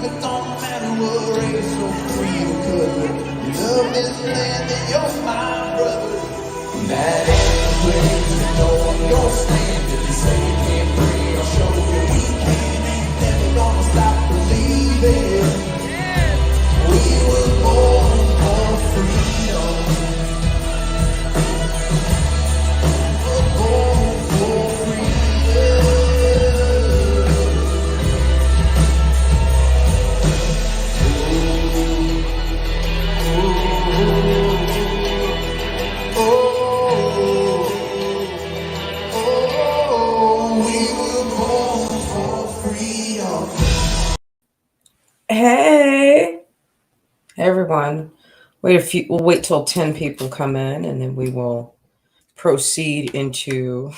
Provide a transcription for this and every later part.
it don't matter what race or creed or color. You love this land and you're my brother. That ain't place to know I'm gonna stand. If you say you can't breathe, I'll show you we can. Ain't never gonna stop believing. We were born for freedom. We're born for freedom. Hey everyone. We'll wait till 10 people come in and then we will proceed into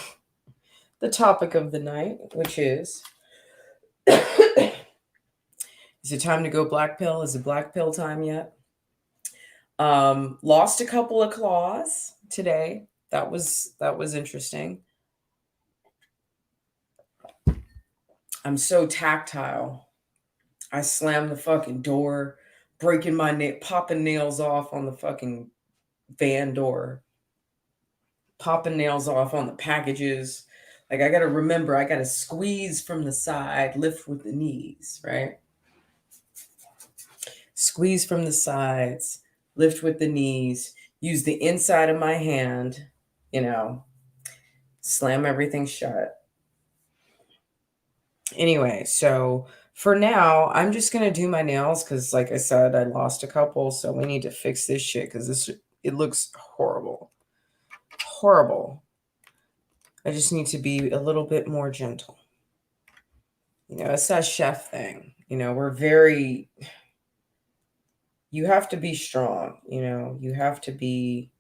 the topic of the night, which is it time to go black pill? Is it black pill time yet? Lost a couple of claws today. That was interesting. I'm so tactile. I slammed the fucking door, breaking popping nails off on the fucking van door, popping nails off on the packages. Like, I got to remember, I got to squeeze from the side, lift with the knees, right? Squeeze from the sides, lift with the knees, use the inside of my hand, slam everything shut. Anyway, so for now, I'm just going to do my nails because, like I said, I lost a couple, so we need to fix this shit because it looks horrible. Horrible. I just need to be a little bit more gentle. It's that chef thing. You have to be strong, you have to be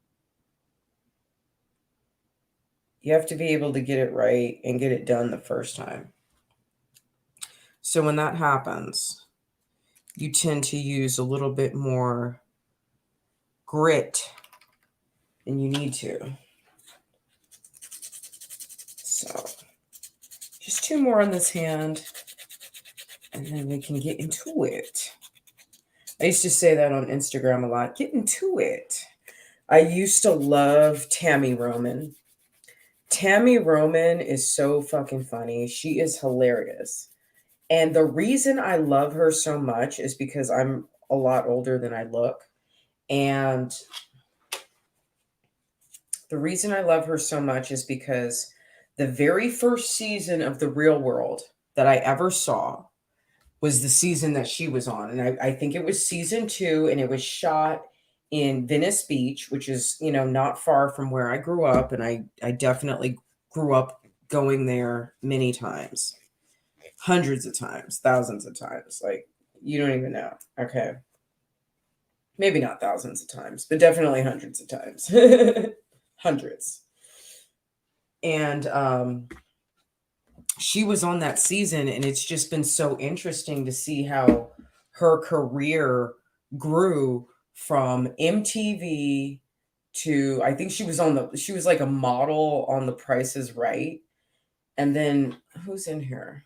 able to get it right and get it done the first time. So when that happens, you tend to use a little bit more grit than you need to. So just 2 more on this hand, and then we can get into it. I used to say that on Instagram a lot. Get into it. I used to love Tammy Roman. Tammy Roman is so fucking funny. She is hilarious. And the reason I love her so much is because I'm a lot older than I look. And the reason I love her so much is because the very first season of The Real World that I ever saw was the season that she was on. And I think it was season 2, and it was shot in Venice Beach, which is, not far from where I grew up. And I definitely grew up going there many times, hundreds of times, thousands of times. Like, you don't even know. Okay. Maybe not thousands of times, but definitely hundreds of times. Hundreds. And she was on that season, and it's just been so interesting to see how her career grew from MTV to, I think she was like a model on The Price is Right. And then who's in here?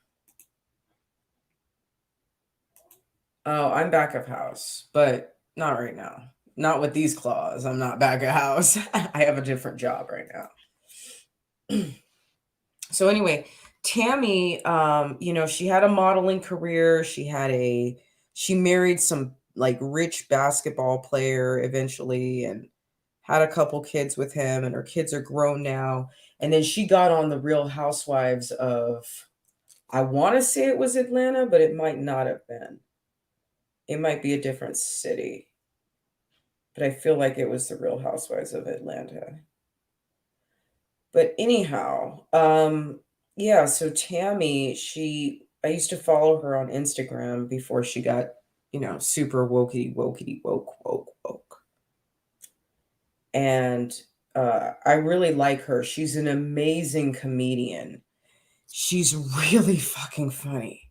Oh, I'm back of house, but not right now. Not with these claws. I'm not back of house. I have a different job right now. So anyway, Tammy, she had a modeling career. She married some like rich basketball player eventually and had a couple kids with him, and her kids are grown now. And then she got on the Real Housewives of, I want to say it was Atlanta, but it might not have been. It might be a different city. But I feel like it was the Real Housewives of Atlanta. But anyhow, yeah, so Tammy, I used to follow her on Instagram before she got, super woke. And I really like her. She's an amazing comedian. She's really fucking funny.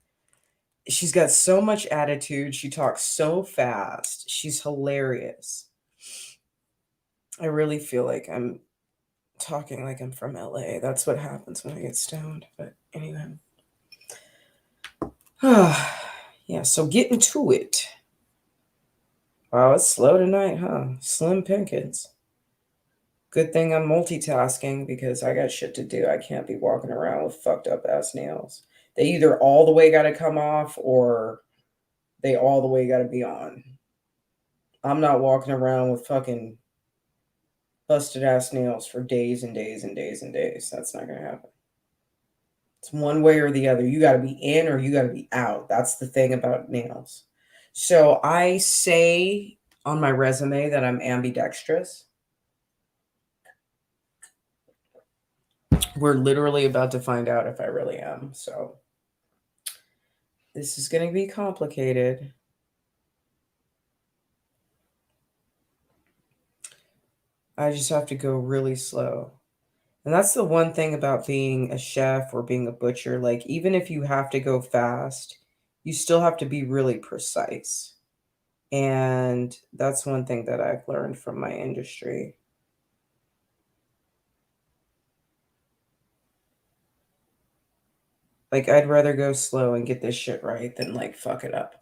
She's got so much attitude. She talks so fast. She's hilarious. I really feel like I'm talking like I'm from LA. That's what happens when I get stoned. But anyway. Yeah, so getting to it. Wow, it's slow tonight, huh? Slim pickings. Good thing I'm multitasking because I got shit to do. I can't be walking around with fucked up ass nails. They either all the way got to come off or they all the way got to be on. I'm not walking around with fucking busted ass nails for days and days and days and days. That's not going to happen. It's one way or the other. You got to be in or you got to be out. That's the thing about nails. So I say on my resume that I'm ambidextrous. We're literally about to find out if I really am. So this is going to be complicated. I just have to go really slow. And that's the one thing about being a chef or being a butcher. Like, even if you have to go fast, you still have to be really precise. And that's one thing that I've learned from my industry. Like, I'd rather go slow and get this shit right than, like, fuck it up.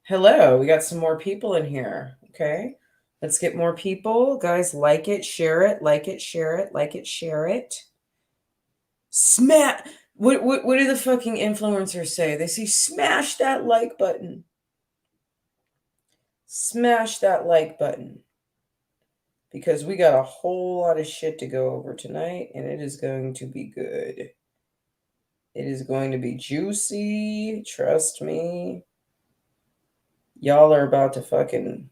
Hello, we got some more people in here. Okay. Let's get more people. Guys, like it, share it, like it, share it, like it, share it. Smash. What do the fucking influencers say? They say smash that like button. Smash that like button. Because we got a whole lot of shit to go over tonight, and it is going to be good. It is going to be juicy. Trust me. Y'all are about to fucking.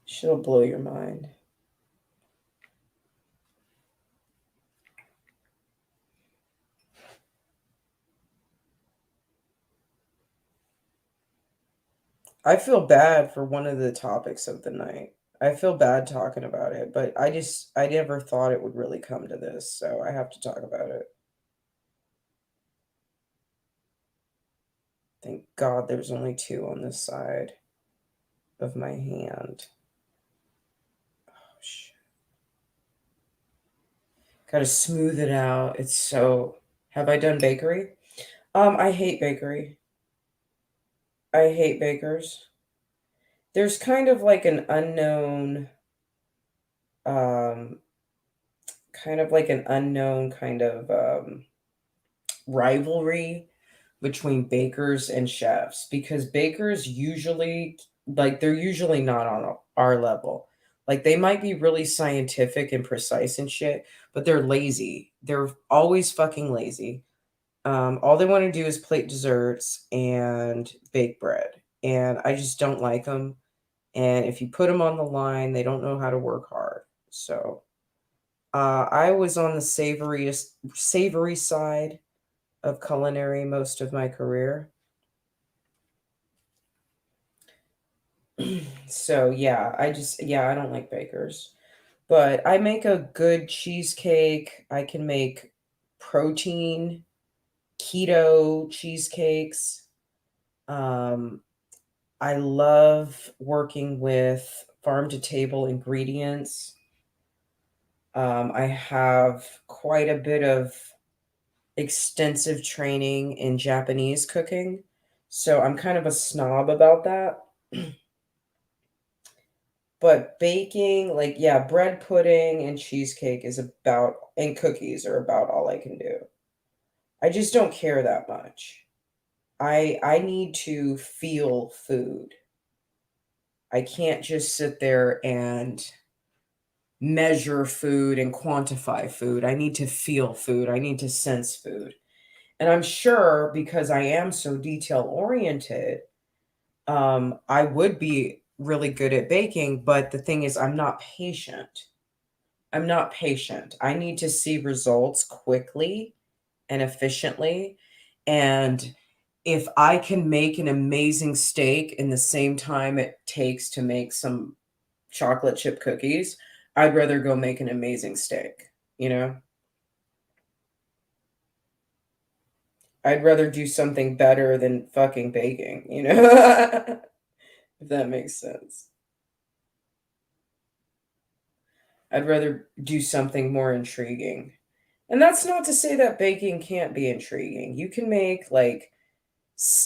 She'll blow your mind. I feel bad for one of the topics of the night. I feel bad talking about it, but I never thought it would really come to this, so I have to talk about it. Thank God there's only 2 on this side of my hand. Oh, shit. Gotta smooth it out. It's so. Have I done bakery? I hate bakery. I hate bakers. There's kind of like an unknown, um, kind of rivalry between bakers and chefs because bakers usually, like, they're usually not on our level. Like, they might be really scientific and precise and shit, but they're lazy. They're always fucking lazy. All they want to do is plate desserts and bake bread, and I just don't like them. And if you put them on the line, they don't know how to work hard. So I was on the savory side of culinary most of my career. So yeah, I don't like bakers. But I make a good cheesecake. I can make protein keto cheesecakes. Um, I love working with farm to table ingredients. I have quite a bit of extensive training in Japanese cooking. So I'm kind of a snob about that. But baking, like, yeah, bread pudding and cheesecake and cookies are about all I can do. I just don't care that much. I need to feel food. I can't just sit there and measure food and quantify food. I need to feel food. I need to sense food. And I'm sure because I am so detail oriented, I would be really good at baking. But the thing is, I'm not patient. I'm not patient. I need to see results quickly and efficiently. And if I can make an amazing steak in the same time it takes to make some chocolate chip cookies, I'd rather go make an amazing steak, you know? I'd rather do something better than fucking baking, you know? If that makes sense. I'd rather do something more intriguing. And that's not to say that baking can't be intriguing. You can make like,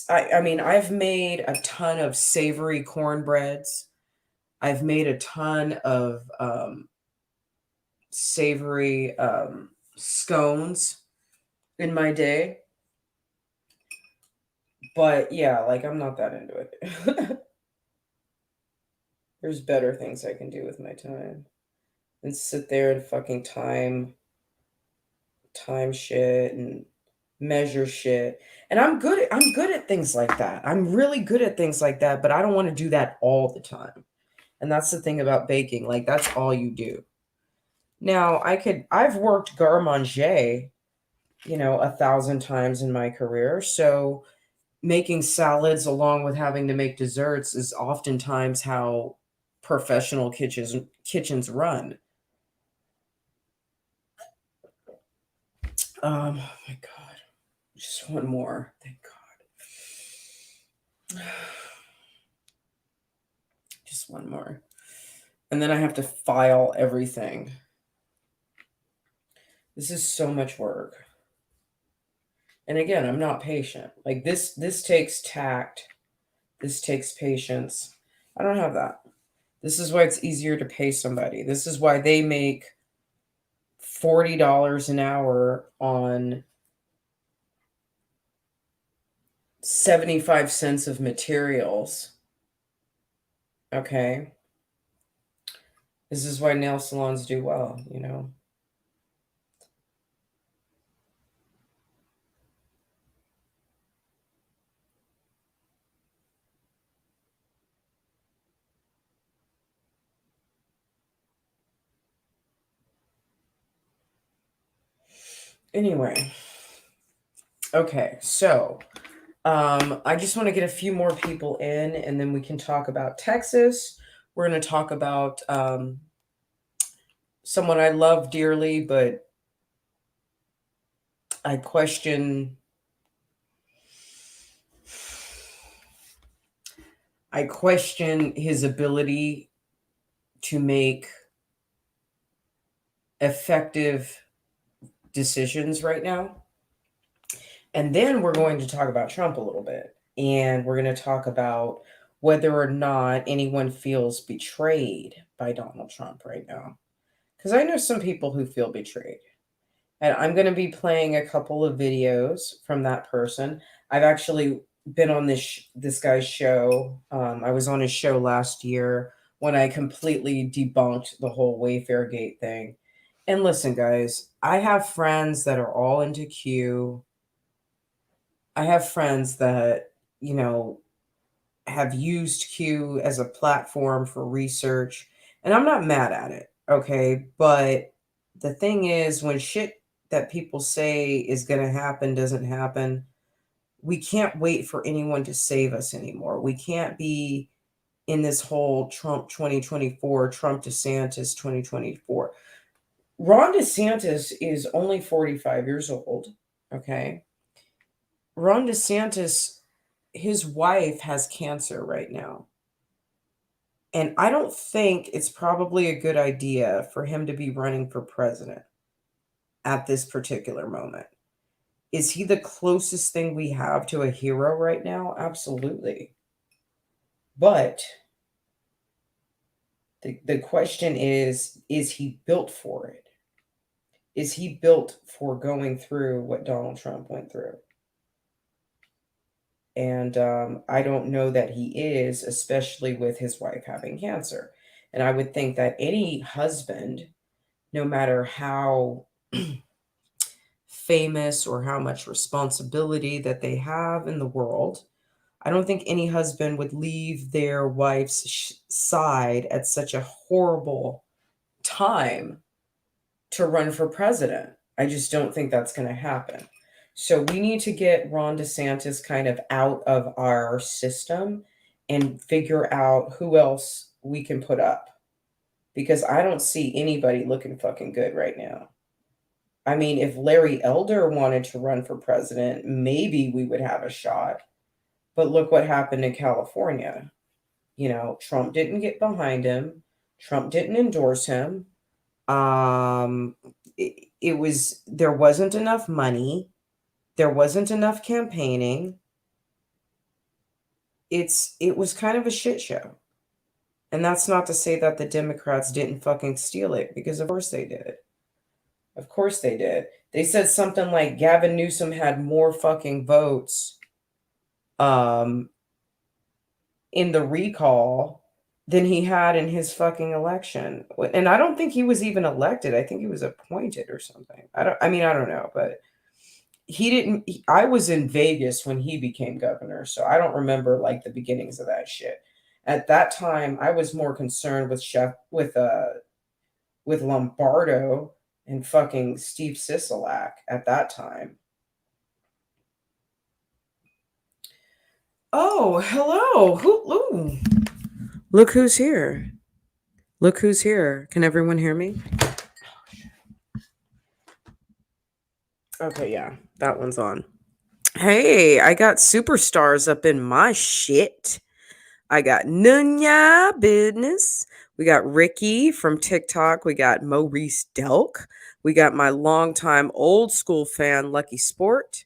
I mean, I've made a ton of savory cornbreads. I've made a ton of savory scones in my day. But yeah, like I'm not that into it. There's better things I can do with my time than sit there and fucking time shit and measure shit. And I'm good at things like that. I'm really good at things like that, but I don't want to do that all the time. And that's the thing about baking. Like that's all you do. Now, I've worked garde manger, 1,000 times in my career. So making salads along with having to make desserts is oftentimes how professional kitchens run. Oh my God. Just one more. Thank God. Just one more. And then I have to file everything. This is so much work. And again, I'm not patient. Like this takes tact. This takes patience. I don't have that. This is why it's easier to pay somebody. This is why they make $40 an hour on 75 cents of materials. Okay. This is why nail salons do well, Anyway. Okay, so I just want to get a few more people in and then we can talk about Texas. We're going to talk about someone I love dearly, but I question his ability to make effective decisions right now. And then we're going to talk about Trump a little bit. And we're going to talk about whether or not anyone feels betrayed by Donald Trump right now. Because I know some people who feel betrayed. And I'm going to be playing a couple of videos from that person. I've actually been on this guy's show. I was on his show last year when I completely debunked the whole Wayfair Gate thing. And listen, guys, I have friends that are all into Q. I have friends that, have used Q as a platform for research, and I'm not mad at it, okay? But the thing is, when shit that people say is going to happen doesn't happen, we can't wait for anyone to save us anymore. We can't be in this whole Trump 2024, Trump DeSantis 2024. Ron DeSantis is only 45 years old, okay? Ron DeSantis, his wife has cancer right now. And I don't think it's probably a good idea for him to be running for president at this particular moment. Is he the closest thing we have to a hero right now? Absolutely. But the question is he built for it? Is he built for going through what Donald Trump went through? And I don't know that he is, especially with his wife having cancer. And I would think that any husband, no matter how famous or how much responsibility that they have in the world, I don't think any husband would leave their wife's side at such a horrible time to run for president. I just don't think that's going to happen. So we need to get Ron DeSantis kind of out of our system and figure out who else we can put up. Because I don't see anybody looking fucking good right now. I mean, if Larry Elder wanted to run for president, maybe we would have a shot. But look what happened in California. Trump didn't get behind him. Trump didn't endorse him. there wasn't enough money. There wasn't enough campaigning. It was kind of a shit show. And that's not to say that the Democrats didn't fucking steal it, because of course they did. Of course they did. They said something like Gavin Newsom had more fucking votes in the recall than he had in his fucking election. And I don't think he was even elected. I think he was appointed or something. I don't know, but I was in Vegas when he became governor, so I don't remember like the beginnings of that shit. At that time, I was more concerned with Lombardo and fucking Steve Sisolak at that time. Oh, hello. Ooh. Look who's here. Look who's here. Can everyone hear me? Okay, yeah, that one's on. Hey, I got superstars up in my shit. I got Nunya Business. We got Ricky from TikTok. We got Maurice Delk. We got my longtime old school fan, Lucky Sport.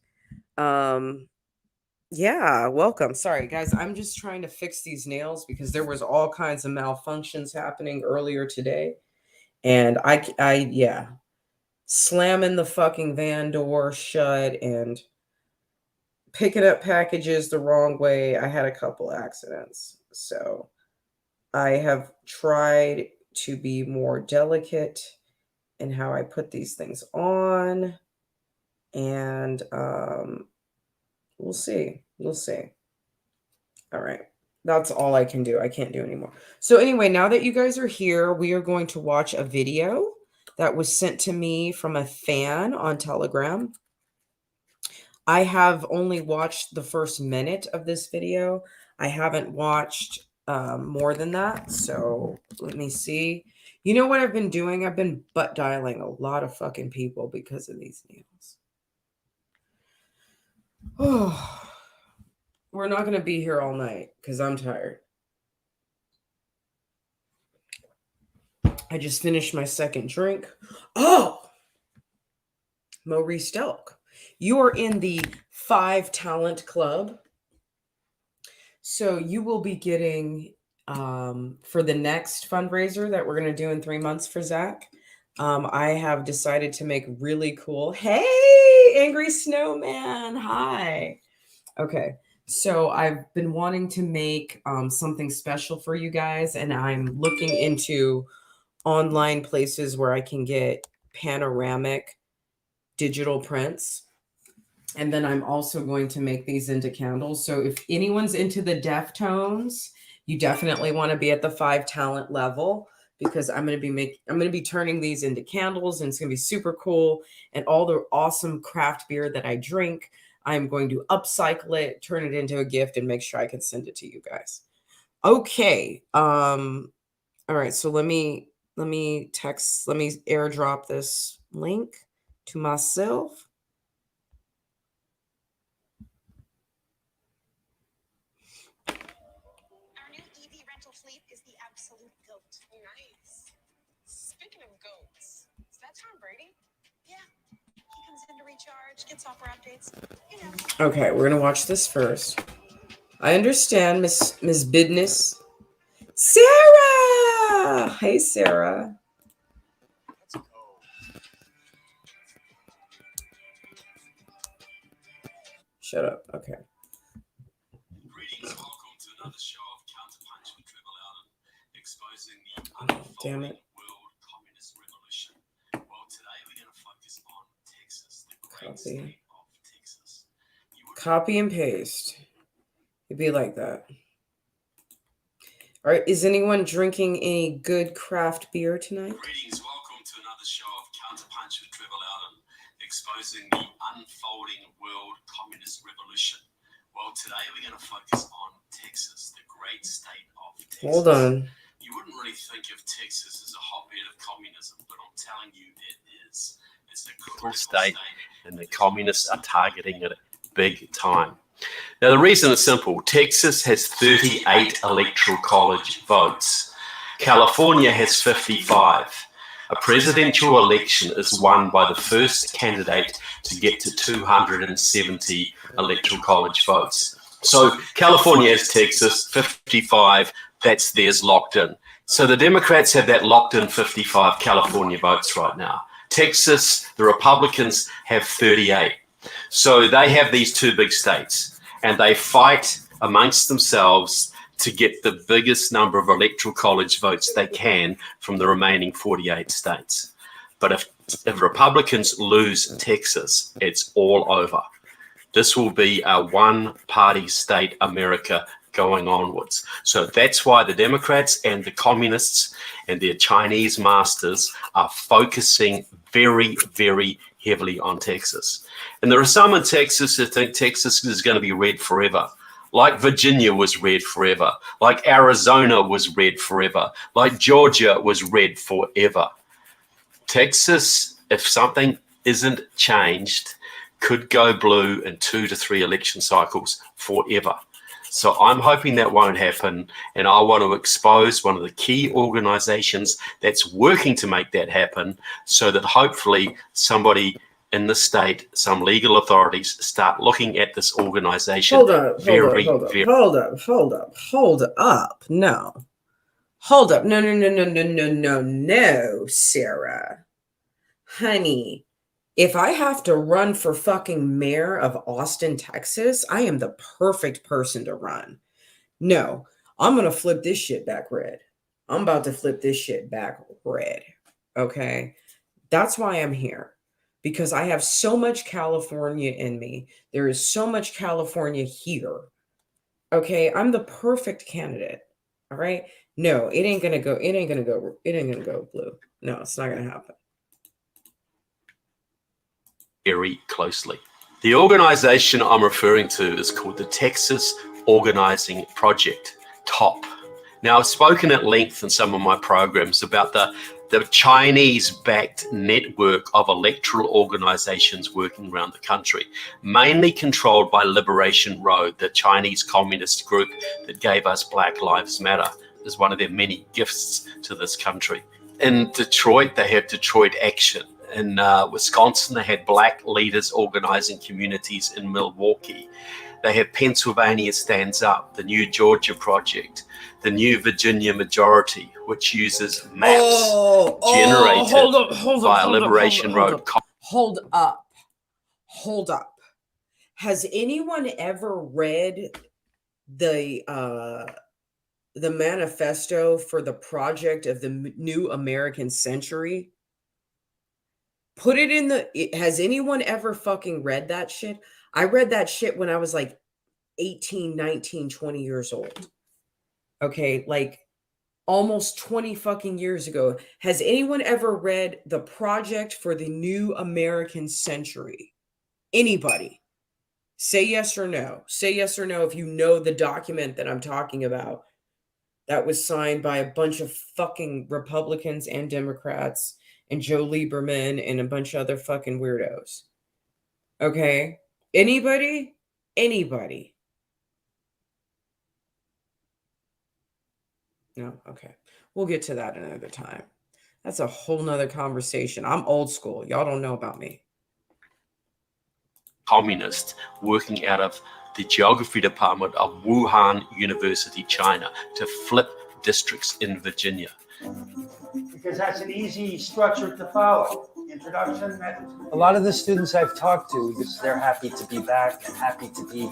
Yeah, welcome. Sorry, guys. I'm just trying to fix these nails because there was all kinds of malfunctions happening earlier today. And yeah, slamming the fucking van door shut and picking up packages the wrong way. I had a couple accidents. So I have tried to be more delicate in how I put these things on. And we'll see. We'll see. All right. That's all I can do. I can't do anymore. So anyway, now that you guys are here, we are going to watch a video that was sent to me from a fan on Telegram. I have only watched the first minute of this video. I haven't watched more than that. So let me see. You know what I've been doing? I've been butt dialing a lot of fucking people because of these nails. Oh, we're not going to be here all night because I'm tired. I just finished my second drink. Oh, Maurice Delk. You are in the 5 Talent Club. So you will be getting, for the next fundraiser that we're going to do in 3 months for Zach, I have decided to make really cool. Hey, Angry Snowman. Hi. Okay. So I've been wanting to make something special for you guys, and I'm looking into online places where I can get panoramic digital prints. And then I'm also going to make these into candles. So if anyone's into the Deftones, you definitely want to be at the 5 Talent level, because I'm going to be turning these into candles, and it's going to be super cool. And all the awesome craft beer that I drink, I'm going to upcycle it, turn it into a gift, and make sure I can send it to you guys. Okay. All right. So let me airdrop this link to myself. Fleet is the absolute goat. Nice. Speaking of goats, is that Tom Brady? Yeah. He comes in to recharge, get software updates, you know. Okay, we're gonna watch this first. I understand, Miss Business. Sarah! Hey, Sarah. Let's go. Shut up. Okay. Greetings, welcome to another show of Counterpunch with Trevor Loudon, exposing the Damn unfolding it. world communist revolution. Well, today we're going to focus on Texas, the great state of Texas. Copy and paste. It'd be like that. All right, is anyone drinking any good craft beer tonight? Greetings, welcome to another show of Counterpunch with Trevor Loudon, exposing the unfolding world communist revolution. Well, today we're going to focus on Texas, the great state of Texas. Hold on. You wouldn't really think of Texas as a hotbed of communism, but I'm telling you it is. It's a critical state, and the communists are targeting it big time. Now, the reason is simple. Texas has 38 electoral college votes. California has 55. A presidential election is won by the first candidate to get to 270 electoral college votes. So California has Texas, 55, that's theirs locked in. So the Democrats have that locked in 55 California votes right now. Texas, the Republicans have 38. So they have these two big states, and they fight amongst themselves to get the biggest number of electoral college votes they can from the remaining 48 states. But if Republicans lose Texas, it's all over. This will be a one-party state America going onwards. So that's why the Democrats and the communists and their Chinese masters are focusing very, very heavily on Texas. And there are some in Texas that think Texas is going to be red forever. Like Virginia was red forever. Like Arizona was red forever. Like Georgia was red forever. Texas, if something isn't changed, could go blue in 2 to 3 election cycles forever. So I'm hoping that won't happen, and I want to expose one of the key organizations that's working to make that happen, so that hopefully somebody in the state, some legal authorities, start looking at this organization. Hold up. No. Hold up. No, Sarah. Honey. If I have to run for fucking mayor of Austin, Texas, I am the perfect person to run. No, I'm going to flip this shit back red. I'm about to flip this shit back red. Okay? That's why I'm here. Because I have so much California in me. There is so much California here. Okay? I'm the perfect candidate. All right? No, it ain't going to go blue. No, it's not going to happen. Very closely. The organization I'm referring to is called the Texas Organizing Project, TOP. Now, I've spoken at length in some of my programs about the Chinese-backed network of electoral organizations working around the country, mainly controlled by Liberation Road, the Chinese communist group that gave us Black Lives Matter as one of their many gifts to this country. In Detroit, they have Detroit Action. In Wisconsin, they had Black leaders organizing communities in Milwaukee. They have Pennsylvania Stands Up, the New Georgia Project, the New Virginia Majority, which uses maps generated by Liberation Road. Hold up. Has anyone ever read the manifesto for the project of the New American Century? Put it in has anyone ever fucking read that shit? I read that shit when I was like 18, 19, 20 years old. Okay, like almost 20 fucking years ago. Has anyone ever read the project for the New American Century? Anybody? Say yes or no. Say yes or no if you know the document that I'm talking about that was signed by a bunch of fucking Republicans and Democrats and Joe Lieberman and a bunch of other fucking weirdos. Okay? Anybody? Anybody? No? Okay. We'll get to that another time. That's a whole nother conversation. I'm old school. Y'all don't know about me. Communist working out of the geography department of Wuhan University, China, to flip districts in Virginia. Because that's an easy structure to follow. Introduction. A lot of the students I've talked to, because they're happy to be back and happy to be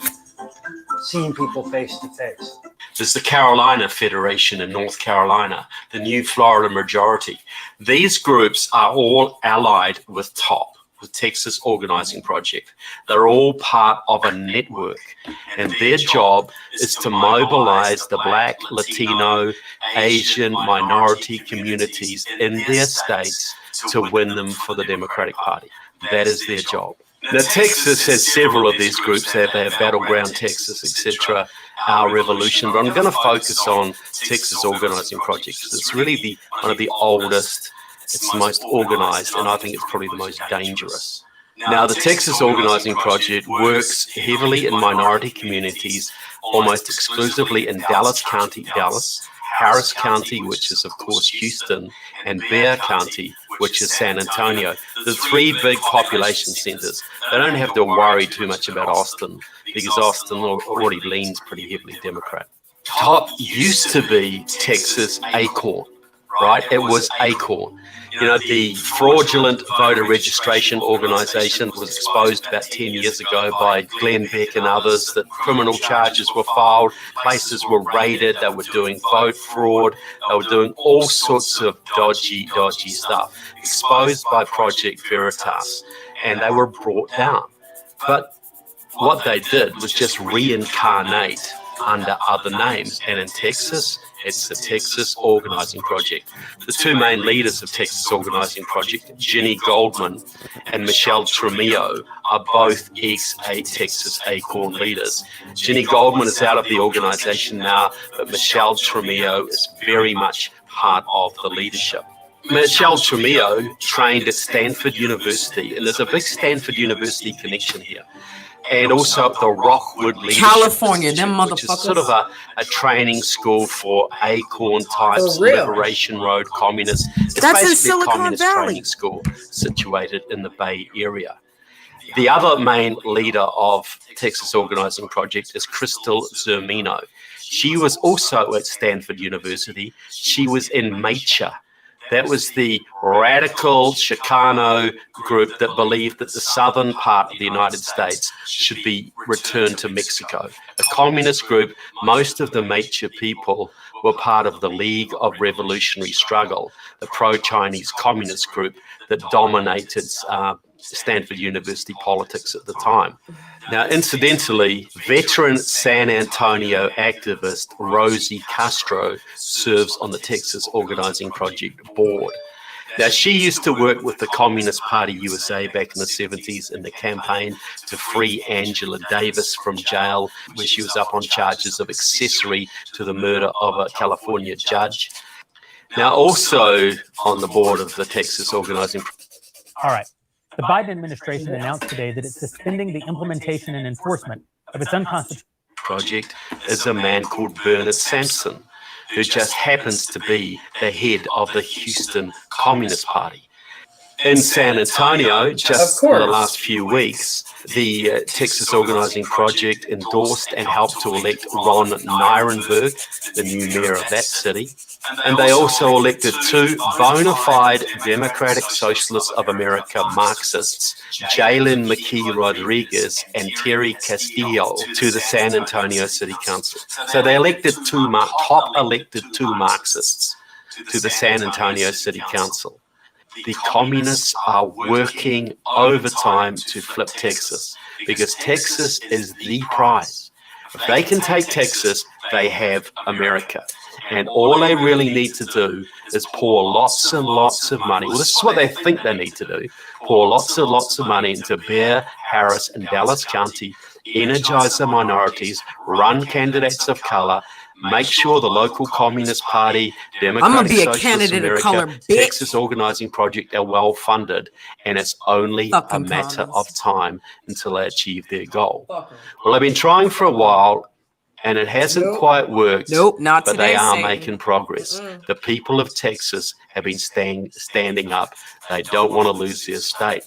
seeing people face to face. There's the Carolina Federation in North Carolina, the New Florida Majority. These groups are all allied with TOP, with Texas Organizing Project. They're all part of a network, and their job is to mobilize the Black, Latino, Asian, minority communities in their states to win them for the Democratic Party. That is their job. Now, Texas has several of these groups. They have Battleground Texas, etc., Our Revolution, but I'm going to focus on Texas Organizing Project. It's really one of the oldest. It's the most organized, and I think it's probably the most dangerous. Now, the Texas Organizing Project works heavily in minority communities, almost exclusively in Dallas County, Dallas, Harris County, which is, of course, Houston, and Bexar County, which is San Antonio. The three big population centers. They don't have to worry too much about Austin because Austin already leans pretty heavily Democrat. Top used to be Texas Acorn, right? It was Acorn. You know, the fraudulent voter registration organization was exposed about 10 years ago by Glenn Beck and others that criminal charges were filed, places were raided, they were doing vote fraud, they were doing all sorts of dodgy stuff, exposed by Project Veritas, and they were brought down. But what they did was just reincarnate under other names, and in Texas, it's the Texas Organizing Project. The two main leaders of Texas Organizing Project, Ginny Goldman and Michelle Tremillo, are both ex-Texas Acorn leaders. Ginny Goldman is out of the organization now, but Michelle Tremillo is very much part of the leadership. Michelle Tremillo trained at Stanford University, and there's a big Stanford University connection here. And also the Rockwood Leadership California, Institute, them which is motherfuckers. sort of a training school for Acorn types, For real? Liberation Road communists. It's That's in basically a Silicon communist Valley. training school situated in the Bay Area. The other main leader of Texas Organizing Project is Crystal Zermino. She was also at Stanford University. She was in MACHA. That was the radical Chicano group that believed that the southern part of the United States should be returned to Mexico. A communist group, most of the MACHA people were part of the League of Revolutionary Struggle, the pro-Chinese communist group that dominated Stanford University politics at the time. Now, incidentally, veteran San Antonio activist Rosie Castro serves on the Texas Organizing Project board. Now, she used to work with the Communist Party USA back in the 70s in the campaign to free Angela Davis from jail, where she was up on charges of accessory to the murder of a California judge. Now, also on the board of the Texas Organizing Project. All right. The Biden administration announced today that it's suspending the implementation and enforcement of its unconstitutional project is a man called Bernard Sampson, who just happens to be the head of the Houston Communist Party. In San Antonio, just in the last few weeks, the Texas Organizing Project endorsed and helped to elect Ron Nirenberg, the new mayor of that city. And they also elected two bona fide Democratic Socialists of America Marxists, Jalen McKee Rodriguez and Terry Castillo, to the San Antonio City Council. So they elected top elected two Marxists to the San Antonio City Council. The communists are working overtime to flip Texas because Texas is the prize. If they can take Texas, they have America. And all they really need to do is pour lots and lots of money. Well, this is what they think they need to do. Pour lots and lots of money into Bear, Harris, and Dallas County, energize the minorities, run candidates of color, make sure the local Communist Party, Democratic Socialist America, Texas Organizing Project are well funded, and it's only a matter of time until they achieve their goal. Well, they've been trying for a while, and it hasn't quite worked. Not but today, they are Satan. making progress. The people of Texas have been standing up. They don't want to lose their state.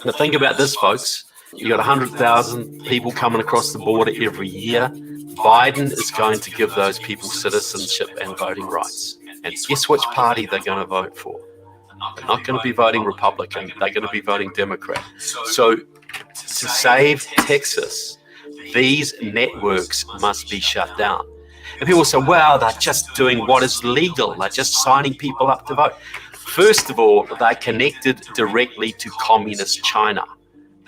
Now think about this, folks. You got 100,000 people coming across the border every year. Biden is going to give those people citizenship and voting rights. And guess which party they're going to vote for? They're not going to be voting Republican. They're going to be voting Democrat. So to save Texas, these networks must be shut down. And people say, well, they're just doing what is legal. They're just signing people up to vote. First of all, they're connected directly to communist China.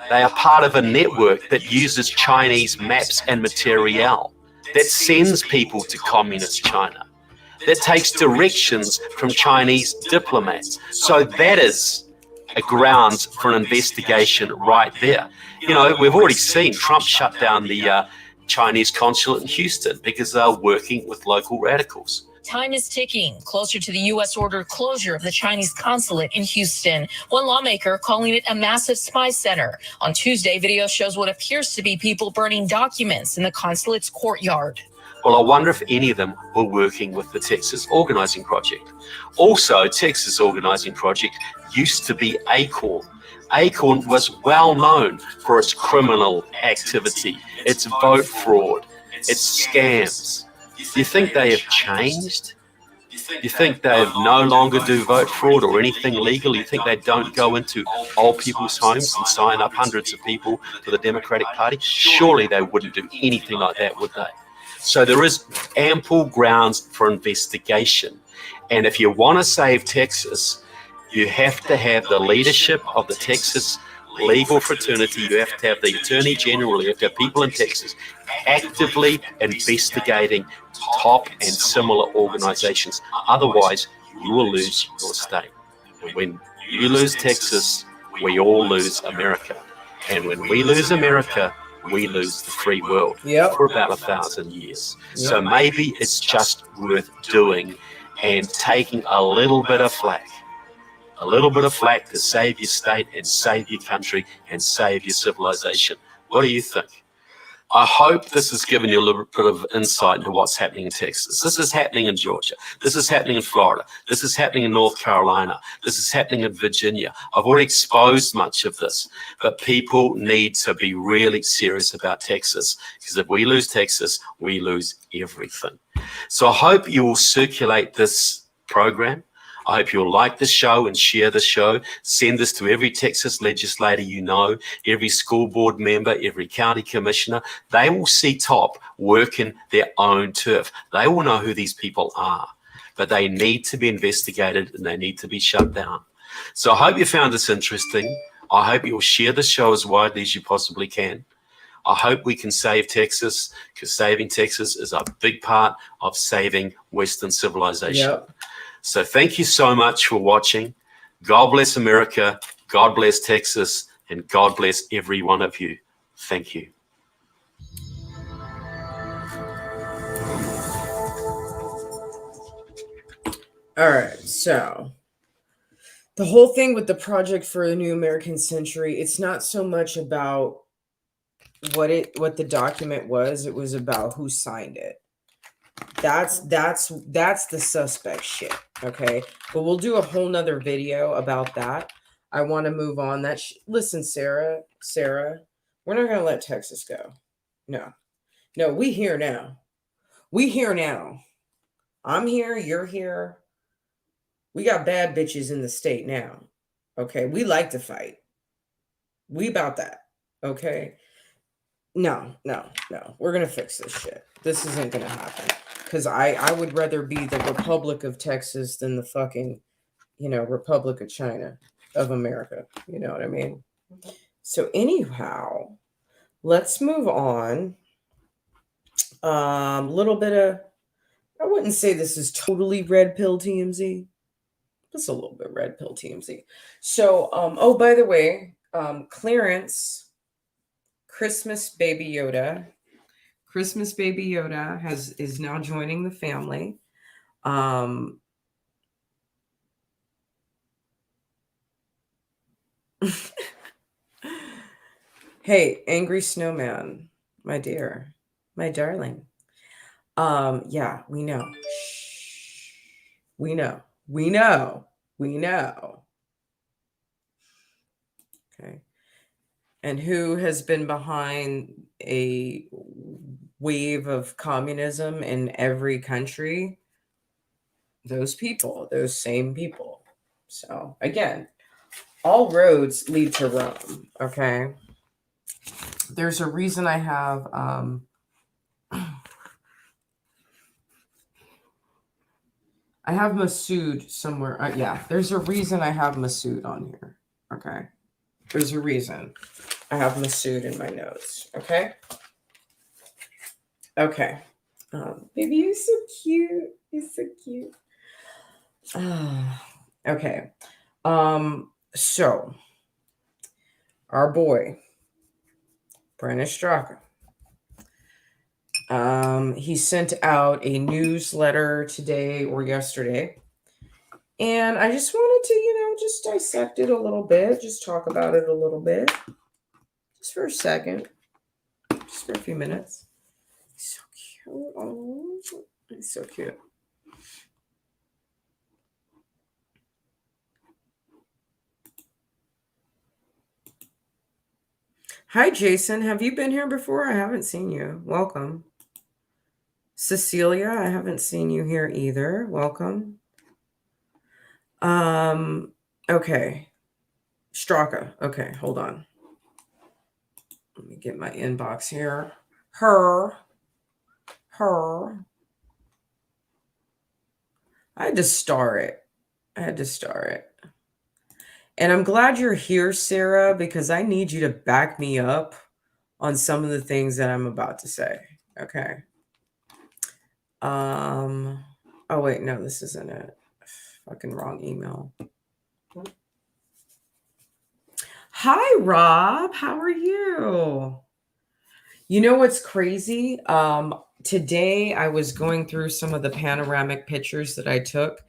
They are part of a network that uses Chinese maps and material, that sends people to communist China, that takes directions from Chinese diplomats. So that is a grounds for an investigation right there. You know, we've already seen Trump shut down the Chinese consulate in Houston because they're working with local radicals. Time is ticking closer to the U.S. ordered closure of the Chinese consulate in Houston. One lawmaker calling it a massive spy center. On Tuesday, video shows what appears to be people burning documents in the consulate's courtyard. Well, I wonder if any of them were working with the Texas Organizing Project. Also, Texas Organizing Project used to be ACORN. ACORN was well known for its criminal activity, its vote fraud, its scams. Do you think they have changed? Do you think they no longer do vote fraud or anything legal? You think they don't go into old people's homes and sign up hundreds of people for the Democratic Party? Surely they wouldn't do anything like that, would they? So there is ample grounds for investigation. And if you want to save Texas, you have to have the leadership of the Texas legal fraternity. You have to have the Attorney General. You have to have people in Texas actively investigating top and similar organizations. Otherwise, you will lose your state. And when you lose Texas, we all lose America. And when we lose America, we lose the free world for about 1,000 years. So maybe it's just worth doing and taking a little bit of flack. A little bit of flack to save your state and save your country and save your civilization. What do you think? I hope this has given you a little bit of insight into what's happening in Texas. This is happening in Georgia. This is happening in Florida. This is happening in North Carolina. This is happening in Virginia. I've already exposed much of this, but people need to be really serious about Texas, because if we lose Texas, we lose everything. So I hope you will circulate this program. I hope you'll like the show and share the show. Send this to every Texas legislator you know, every school board member, every county commissioner. They will see top working their own turf. They will know who these people are, but they need to be investigated and they need to be shut down. So I hope you found this interesting. I hope you'll share the show as widely as you possibly can. I hope we can save Texas, because saving Texas is a big part of saving Western civilization. Yep. So thank you so much for watching. God bless America. God bless Texas. And God bless every one of you. Thank you. All right. So the whole thing with the Project for a New American Century, it's not so much about what the document was. It was about who signed it. That's the suspect shit. Okay, but we'll do a whole nother video about that. I want to move on. Listen, Sarah, we're not gonna let Texas go. No, we here now. I'm here. You're here. We got bad bitches in the state now. Okay, we like to fight. We about that. Okay. No. We're gonna fix this shit. This isn't gonna happen. Because I would rather be the Republic of Texas than the fucking, Republic of China, of America. You know what I mean? So anyhow, let's move on. Little bit of, I wouldn't say this is totally red pill TMZ. Just a little bit red pill TMZ. So, oh, by the way, Clarence, Christmas Baby Yoda is now joining the family. Hey, Angry Snowman, my dear, my darling. Yeah, we know. Shh. We know. Okay. And who has been behind a wave of communism in every country? Those same people. So again, all roads lead to Rome. Okay. There's a reason I have Masood somewhere. Yeah, there's a reason I have Masood on here. Okay. There's a reason I have Masood in my notes. Okay. Okay. Baby, you're so cute. Okay. So our boy, Brennan Straka, he sent out a newsletter today or yesterday. And I just wanted to, just dissect it a little bit, just talk about it a little bit, just for a second, just for a few minutes. He's so cute. Oh, he's so cute. Hi, Jason. Have you been here before? I haven't seen you. Welcome. Cecilia, I haven't seen you here either. Welcome. Okay. Straka. Okay, hold on. Let me get my inbox here. Her. I had to star it. And I'm glad you're here, Sarah, because I need you to back me up on some of the things that I'm about to say. Okay. Oh wait, no, this isn't it. Fucking wrong email. Hi, Rob. How are you? You know what's crazy? Today I was going through some of the panoramic pictures that I took,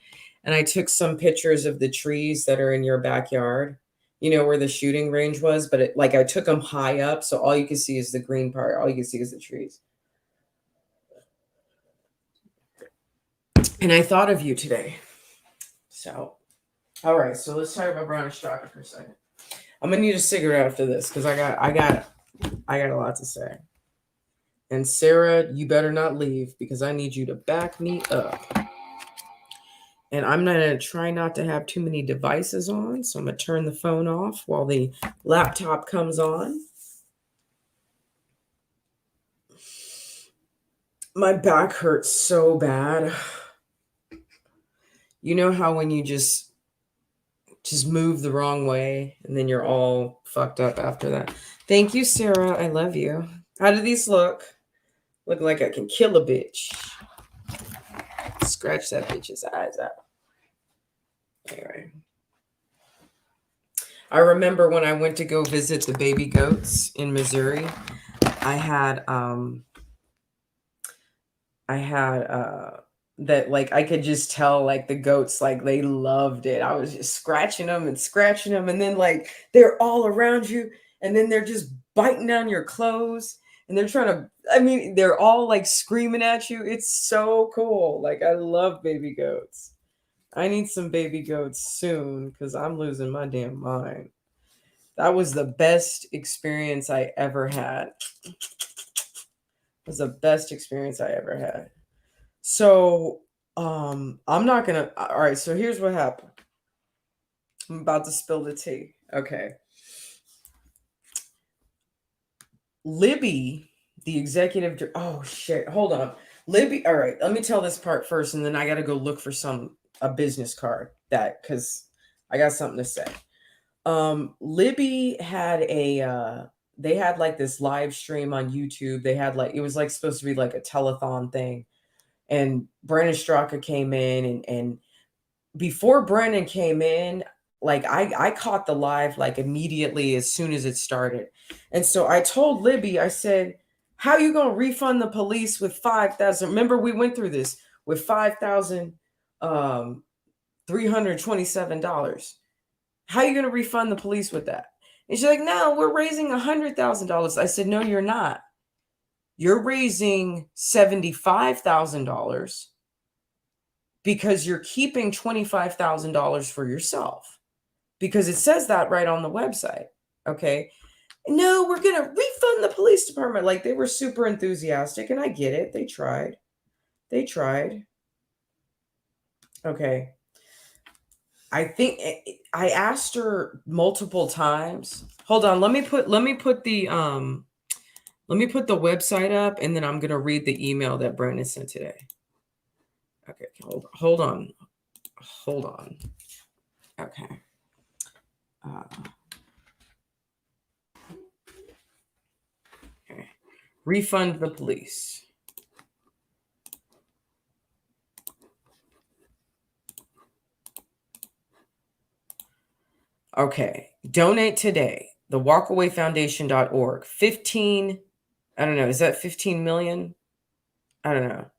and I took some pictures of the trees that are in your backyard, you know, where the shooting range was, but like I took them high up, so all you can see is the green part. All you can see is the trees. And I thought of you today. So, all right, so let's talk about Brown Straka for a second. I'm gonna need a cigarette after this because I got a lot to say. And Sarah, you better not leave because I need you to back me up. And I'm gonna try not to have too many devices on, so I'm gonna turn the phone off while the laptop comes on. My back hurts so bad. You know how when you just move the wrong way and then you're all fucked up after that. Thank you, Sarah. I love you. How do these look? Look like I can kill a bitch. Scratch that bitch's eyes out. Anyway. I remember when I went to go visit the baby goats in Missouri, I had that, like, I could just tell, like, the goats, like, they loved it. I was just scratching them, and then, like, they're all around you, and then they're just biting down your clothes, and they're trying to, I mean, they're all, like, screaming at you. It's so cool. Like, I love baby goats. I need some baby goats soon, because I'm losing my damn mind. That was the best experience I ever had. It was the best experience I ever had. So, I'm not gonna. All right. So here's what happened. I'm about to spill the tea. Okay. Libby, the executive. Oh shit. Hold on. Libby. All right. Let me tell this part first, and then I got to go look for a business card because I got something to say. Libby had they had like this live stream on YouTube. They had like, it was like supposed to be like a telethon thing. And Brandon Straka came in, and before Brandon came in, like I caught the live like immediately as soon as it started. And so I told Libby, I said, how are you going to refund the police with $5,000? Remember, we went through this with $5,327. How are you going to refund the police with that? And she's like, no, we're raising $100,000. I said, no, you're not. You're raising $75,000 because you're keeping $25,000 for yourself, because it says that right on the website. Okay. No, we're going to refund the police department. Like, they were super enthusiastic, and I get it. They tried. Okay. I think I asked her multiple times. Hold on. Let me put the website up, and then I'm going to read the email that Brandon sent today. Okay. Hold on. Okay. Okay. Refund the police. Okay. Donate today. The walkawayfoundation.org. 15, I don't know. Is that 15 million? I don't know.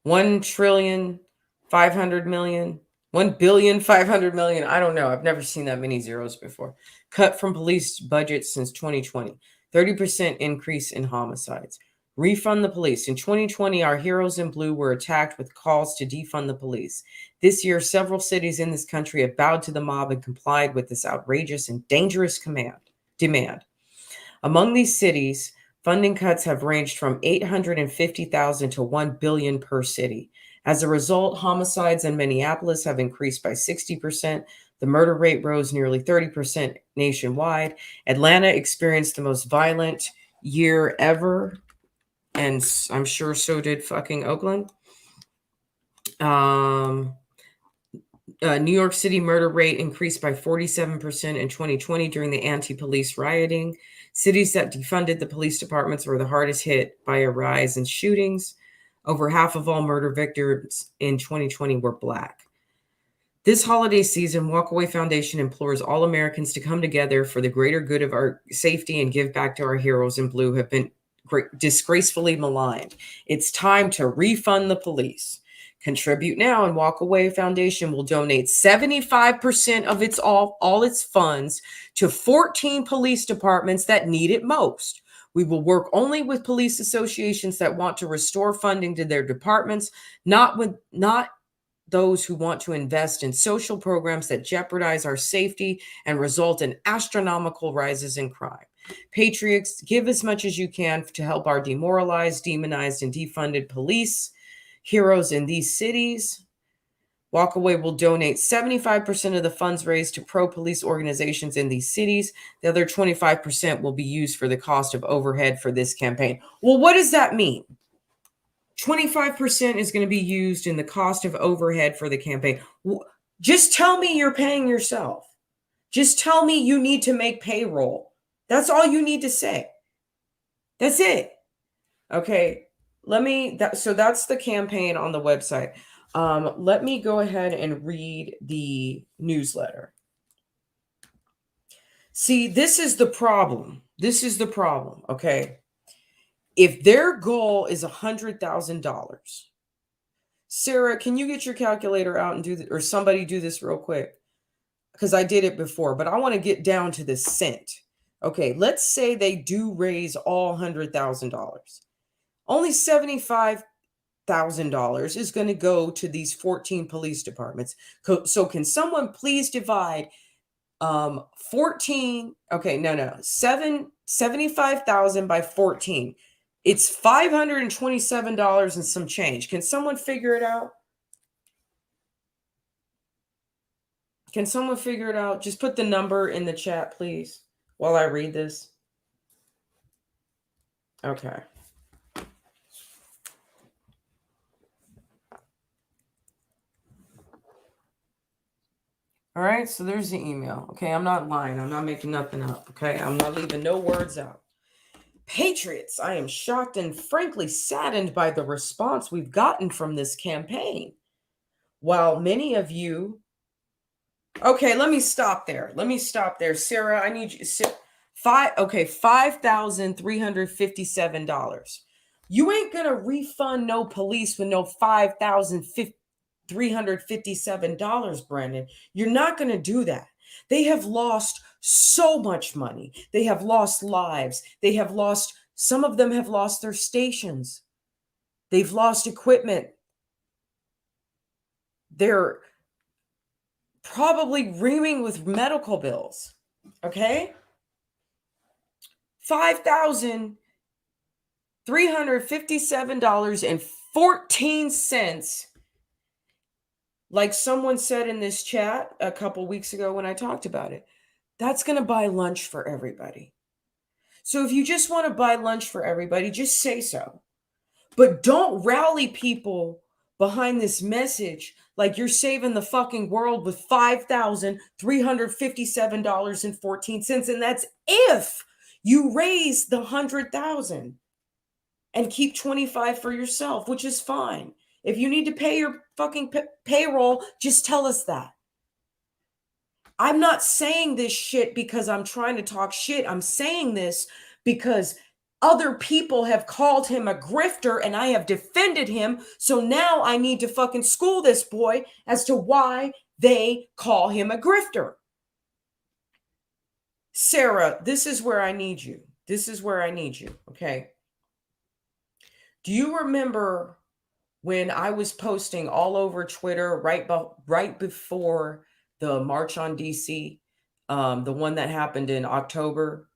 1,500,000,000. 1,500,000,000. I don't know. I've never seen that many zeros before. Cut from police budget since 2020. 30% increase in homicides. Refund the police. In 2020, our heroes in blue were attacked with calls to defund the police. This year, several cities in this country have bowed to the mob and complied with this outrageous and dangerous demand. Among these cities, funding cuts have ranged from $850,000 to $1 billion per city. As a result, homicides in Minneapolis have increased by 60%. The murder rate rose nearly 30% nationwide. Atlanta experienced the most violent year ever, and I'm sure so did fucking Oakland. New York City murder rate increased by 47% in 2020 during the anti-police rioting. Cities that defunded the police departments were the hardest hit by a rise in shootings. Over half of all murder victims in 2020 were Black. This holiday season, Walkaway Foundation implores all Americans to come together for the greater good of our safety and give back to our heroes in blue who have been disgracefully maligned. It's time to refund the police. Contribute now, and Walkaway Foundation will donate 75% of all its funds to 14 police departments that need it most. We will work only with police associations that want to restore funding to their departments, not those who want to invest in social programs that jeopardize our safety and result in astronomical rises in crime. Patriots, give as much as you can to help our demoralized, demonized, and defunded police heroes in these cities. Walkaway will donate 75% of the funds raised to pro-police organizations in these cities. The other 25% will be used for the cost of overhead for this campaign. Well, what does that mean? 25% is going to be used in the cost of overhead for the campaign. Just tell me you're paying yourself. Just tell me you need to make payroll. That's all you need to say. That's it. Okay. So that's the campaign on the website. Let me go ahead and read the newsletter. See, this is the problem. Okay. If their goal is $100,000, Sarah, can you get your calculator out and or somebody do this real quick? Because I did it before, but I want to get down to the cent. Okay, let's say they do raise all $100,000. Only $75,000 is going to go to these 14 police departments. So can someone please divide 75,000 by 14? It's $527 and some change. Can someone figure it out? Can someone figure it out? Just put the number in the chat, please, while I read this. Okay. All right, so there's the email. Okay, I'm not lying. I'm not making nothing up. Okay, I'm not leaving no words out. Patriots, I am shocked and frankly saddened by the response we've gotten from this campaign. While many of you... Okay, let me stop there. Sarah, I need you... $5,357. You ain't going to refund no police with no $5,357, Brandon. You're not going to do that. They have lost so much money. They have lost lives. Some of them have lost their stations. They've lost equipment. They're probably reaming with medical bills. Okay? $5,357.14. Like someone said in this chat a couple weeks ago when I talked about it, that's going to buy lunch for everybody. So if you just want to buy lunch for everybody, just say so. But don't rally people behind this message like you're saving the fucking world with $5,357.14. And that's if you raise the 100,000 and keep 25 for yourself, which is fine. If you need to pay your fucking payroll, just tell us that. I'm not saying this shit because I'm trying to talk shit. I'm saying this because other people have called him a grifter and I have defended him. So now I need to fucking school this boy as to why they call him a grifter. Sarah, this is where I need you. Okay. Do you remember when I was posting all over Twitter right before the March on DC, the one that happened in October,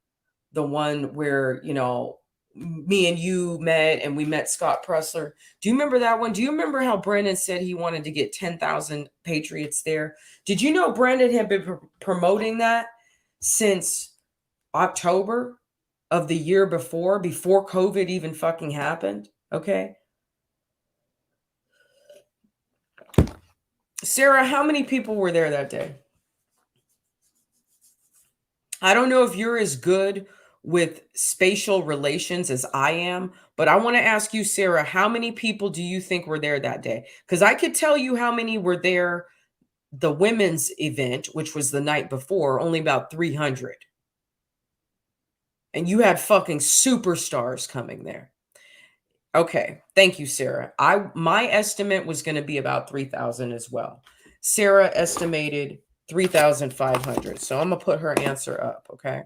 the one where, you know, me and you met and we met Scott Pressler. Do you remember that one? Do you remember how Brendan said he wanted to get 10,000 Patriots there? Did you know Brendan had been promoting that since October of the year before COVID even fucking happened? Okay. Sarah, how many people were there that day? I don't know if you're as good with spatial relations as I am, but I want to ask you, Sarah, how many people do you think were there that day? Because I could tell you how many were there the women's event, which was the night before, only about 300. And you had fucking superstars coming there. Okay, thank you, Sarah. My estimate was going to be about 3,000 as well. Sarah estimated 3,500. So I'm going to put her answer up, okay?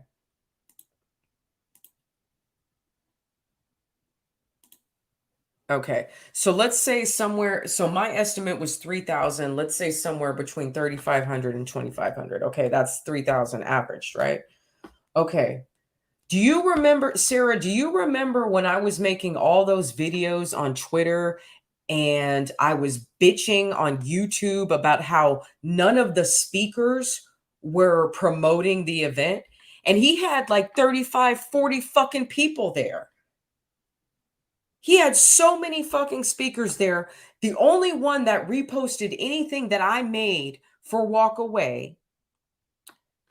Okay, so let's say somewhere, so my estimate was 3,000. Let's say somewhere between 3,500 and 2,500. Okay, that's 3,000 averaged, right? Okay. Do you remember, Sarah, do you remember when I was making all those videos on Twitter and I was bitching on YouTube about how none of the speakers were promoting the event? And he had like 35, 40 fucking people there. He had so many fucking speakers there. The only one that reposted anything that I made for Walk Away.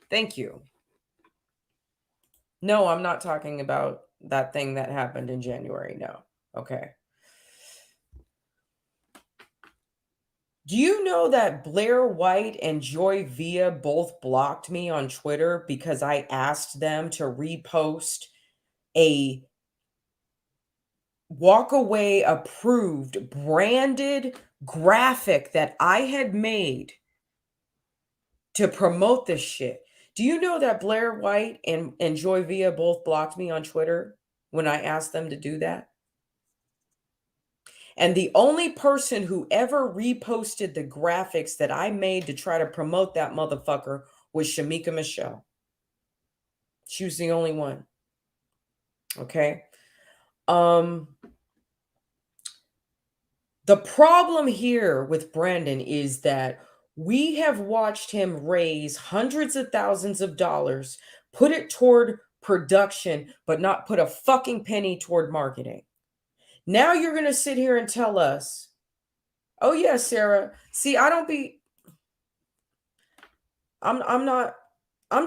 Thank you. No, I'm not talking about that thing that happened in January. No. Okay. Do you know that Blair White and Joy Villa both blocked me on Twitter because I asked them to repost a Walk Away approved branded graphic that I had made to promote this shit? Do you know that Blair White and Joy Villa both blocked me on Twitter when I asked them to do that? And the only person who ever reposted the graphics that I made to try to promote that motherfucker was Shamika Michelle. She was the only one. Okay. The problem here with Brandon is that we have watched him raise hundreds of thousands of dollars, put it toward production, but not put a fucking penny toward marketing. Now you're going to sit here and tell us, oh yeah, Sarah, see, I'm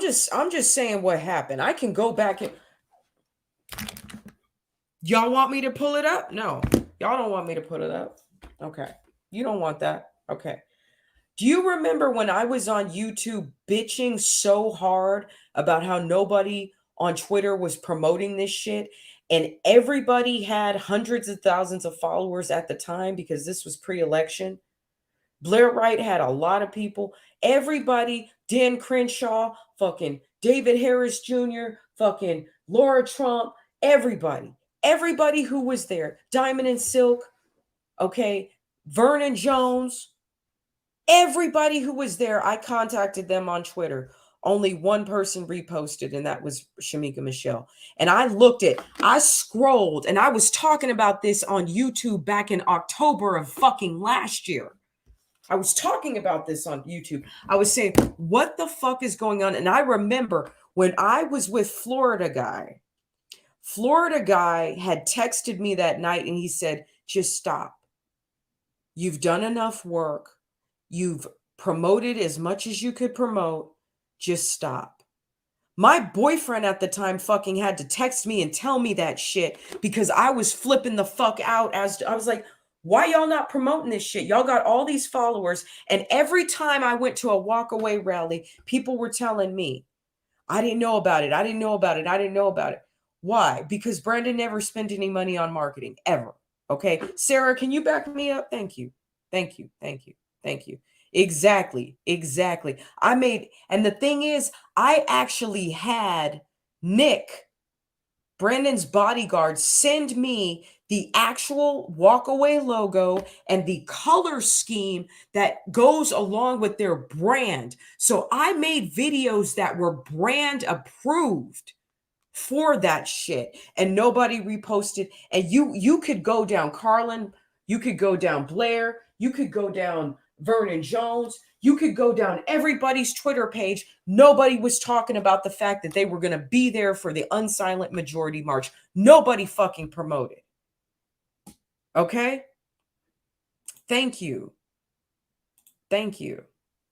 just saying what happened. I can go back and y'all want me to pull it up? No, y'all don't want me to put it up. Okay. You don't want that. Okay. Do you remember when I was on YouTube bitching so hard about how nobody on Twitter was promoting this shit and everybody had hundreds of thousands of followers at the time because this was pre-election? Blair White had a lot of people. Everybody, Dan Crenshaw, fucking David Harris Jr., fucking Laura Trump, everybody who was there, Diamond and Silk, okay, Vernon Jones, everybody who was there, I contacted them on Twitter. Only one person reposted, and that was Shamika Michelle. And I scrolled, and I was talking about this on YouTube back in October of fucking last year. I was talking about this on YouTube. I was saying, what the fuck is going on? And I remember when I was with Florida Guy had texted me that night, and he said, just stop. You've done enough work. You've promoted as much as you could promote. Just stop. My boyfriend at the time fucking had to text me and tell me that shit because I was flipping the fuck out. As I was like, why y'all not promoting this shit? Y'all got all these followers. And every time I went to a Walk Away rally, people were telling me, I didn't know about it. I didn't know about it. I didn't know about it. Why? Because Brandon never spent any money on marketing, ever. Okay. Sarah, can you back me up? Thank you. Thank you. Thank you. Thank you. Exactly. And the thing is, I actually had Nick, Brandon's bodyguard, send me the actual walkaway logo and the color scheme that goes along with their brand. So I made videos that were brand approved for that shit, and nobody reposted. And you could go down Carlin, you could go down Blair, you could go down Vernon Jones, you could go down everybody's Twitter page. Nobody was talking about the fact that they were going to be there for the Unsilent Majority March. Nobody fucking promoted. Okay? Thank you. Thank you.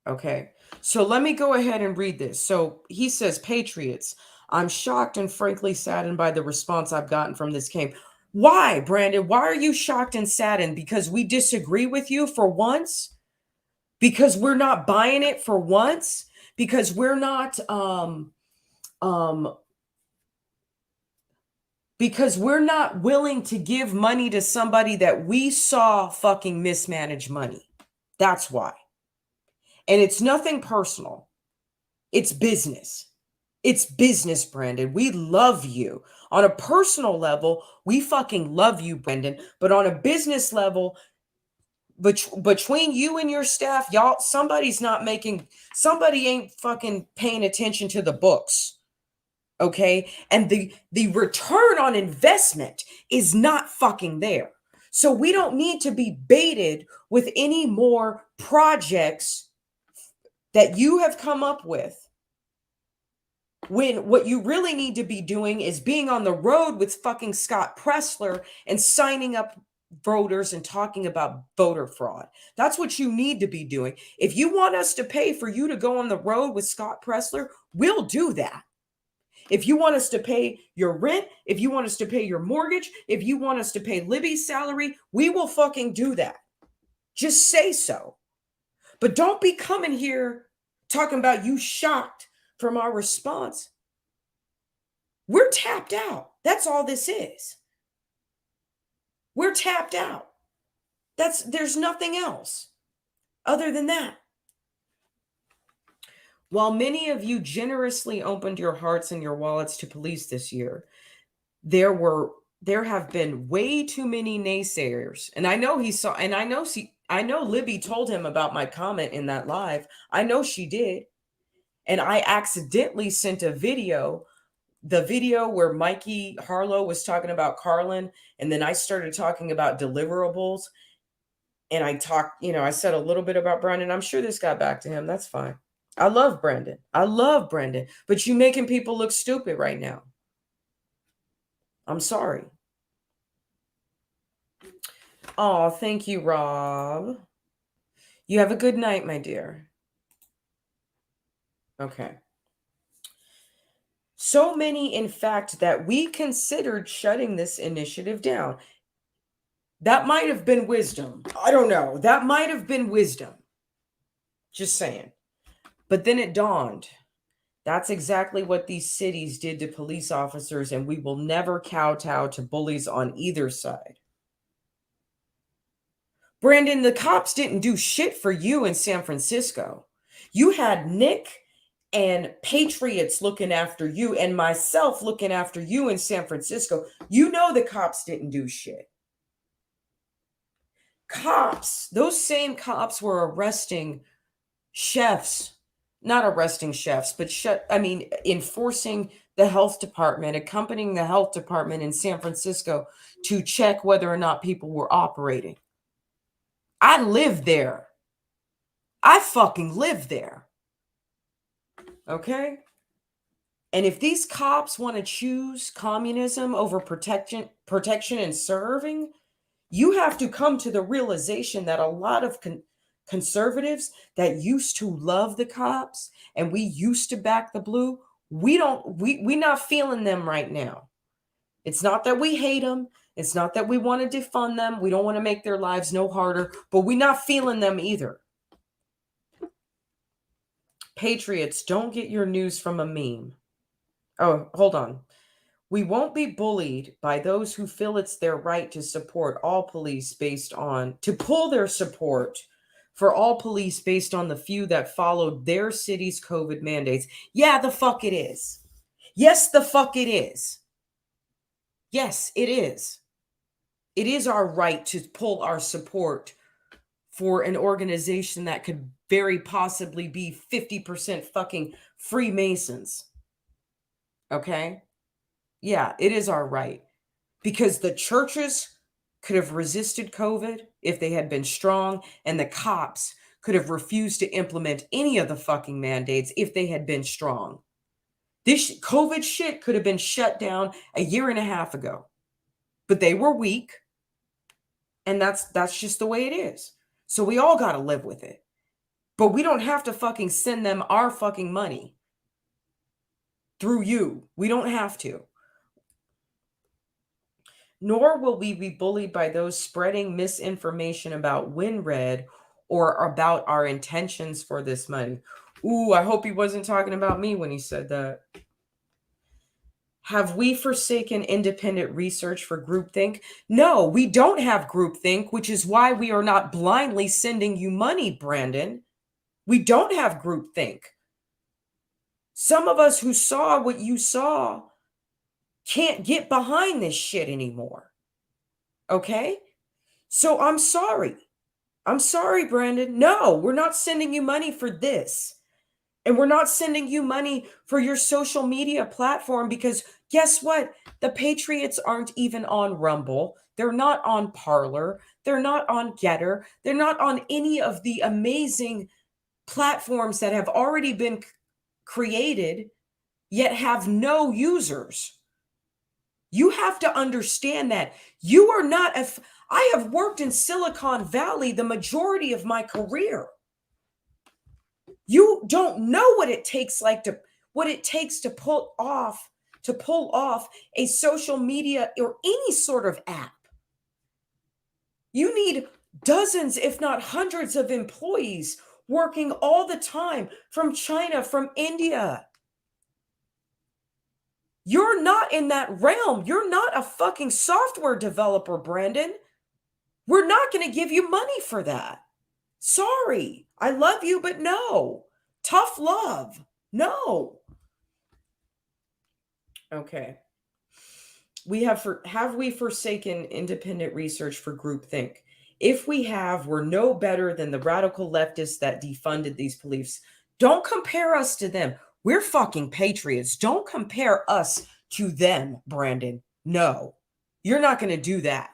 Okay. So let me go ahead and read this. So he says, Patriots, I'm shocked and frankly saddened by the response I've gotten from this campaign. Why, Brandon? Why are you shocked and saddened? Because we disagree with you for once? Because we're not buying it for once? Because we're not because we're not willing to give money to somebody that we saw fucking mismanage money. That's why. And it's nothing personal. It's business. It's business, Brandon. We love you. On a personal level, we fucking love you, Brandon. But on a business level, between you and your staff, y'all, somebody ain't fucking paying attention to the books. Okay? And the return on investment is not fucking there. So we don't need to be baited with any more projects that you have come up with, when what you really need to be doing is being on the road with fucking Scott Pressler and signing up voters and talking about voter fraud. That's what you need to be doing. If you want us to pay for you to go on the road with Scott Pressler, we'll do that. If you want us to pay your rent, if you want us to pay your mortgage, if you want us to pay Libby's salary, we will fucking do that. Just say so. But don't be coming here talking about you shocked from our response. We're tapped out. That's all this is. We're tapped out. There's nothing else other than that. While many of you generously opened your hearts and your wallets to police this year, there have been way too many naysayers. And I know I know Libby told him about my comment in that live. I know she did. And I accidentally sent a video, the video where Mikey Harlow was talking about Carlin. And then I started talking about deliverables. And I said a little bit about Brandon. I'm sure this got back to him. That's fine. I love Brandon. But you making people look stupid right now. I'm sorry. Oh, thank you, Rob. You have a good night, my dear. Okay. So many, in fact, that we considered shutting this initiative down. That might have been wisdom. I don't know. That might have been wisdom. Just saying. But then it dawned. That's exactly what these cities did to police officers, and we will never kowtow to bullies on either side. Brandon, the cops didn't do shit for you in San Francisco. You had Nick and Patriots looking after you and myself looking after you in San Francisco. You know the cops didn't do shit. Cops, those same cops were arresting chefs, not arresting chefs, but enforcing the health department, accompanying the health department in San Francisco to check whether or not people were operating. I lived there. I fucking lived there. Okay? And if these cops want to choose communism over protection and serving, you have to come to the realization that a lot of conservatives that used to love the cops and we used to back the blue, we're not feeling them right now. It's not that we hate them. It's not that we want to defund them. We don't want to make their lives no harder, but we're not feeling them either. Patriots, don't get your news from a meme. Oh, hold on. We won't be bullied by those who feel it's their right to support all police to pull their support for all police based on the few that followed their city's COVID mandates. Yeah, the fuck it is. Yes, the fuck it is. Yes, it is. It is our right to pull our support for an organization that could very possibly be 50% fucking Freemasons. Okay? Yeah, it is our right. Because the churches could have resisted COVID if they had been strong, and the cops could have refused to implement any of the fucking mandates if they had been strong. This COVID shit could have been shut down a year and a half ago. But they were weak. And that's just the way it is. So we all got to live with it. But we don't have to fucking send them our fucking money through you. We don't have to. Nor will we be bullied by those spreading misinformation about WinRed or about our intentions for this money. Ooh, I hope he wasn't talking about me when he said that. Have we forsaken independent research for groupthink? No, we don't have groupthink, which is why we are not blindly sending you money, Brandon. We don't have groupthink. Some of us who saw what you saw can't get behind this shit anymore. Okay? So I'm sorry. I'm sorry, Brandon. No, we're not sending you money for this. And we're not sending you money for your social media platform because guess what? The Patriots aren't even on Rumble. They're not on Parler. They're not on Getter. They're not on any of the amazing platforms that have already been created yet have no users. You have to understand that. You are not I have worked in Silicon Valley the majority of my career. You don't know what it takes to pull off a social media or any sort of app. You need dozens, if not hundreds of employees working all the time from China, from India. You're not in that realm. You're not a fucking software developer, Brandon. We're not going to give you money for that. Sorry. I love you, but no. Tough love. No. Okay. Have we forsaken independent research for groupthink? If we have, we're no better than the radical leftists that defunded these police. Don't compare us to them. We're fucking patriots. Don't compare us to them, Brandon. No. You're not going to do that.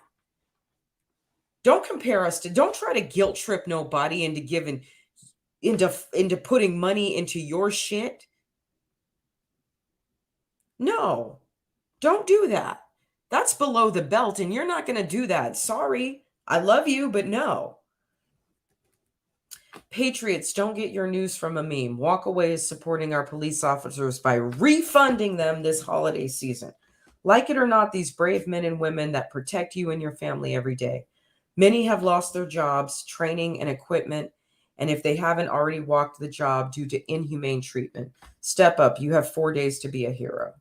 Don't compare us to, don't try to guilt trip nobody into putting money into your shit. No. Don't do that. That's below the belt and you're not going to do that. Sorry. I love you, but no. Patriots, don't get your news from a meme. Walk away is supporting our police officers by refunding them this holiday season. Like it or not, these brave men and women that protect you and your family every day. Many have lost their jobs, training, and equipment, and if they haven't already walked the job due to inhumane treatment, step up. You have 4 days to be a hero.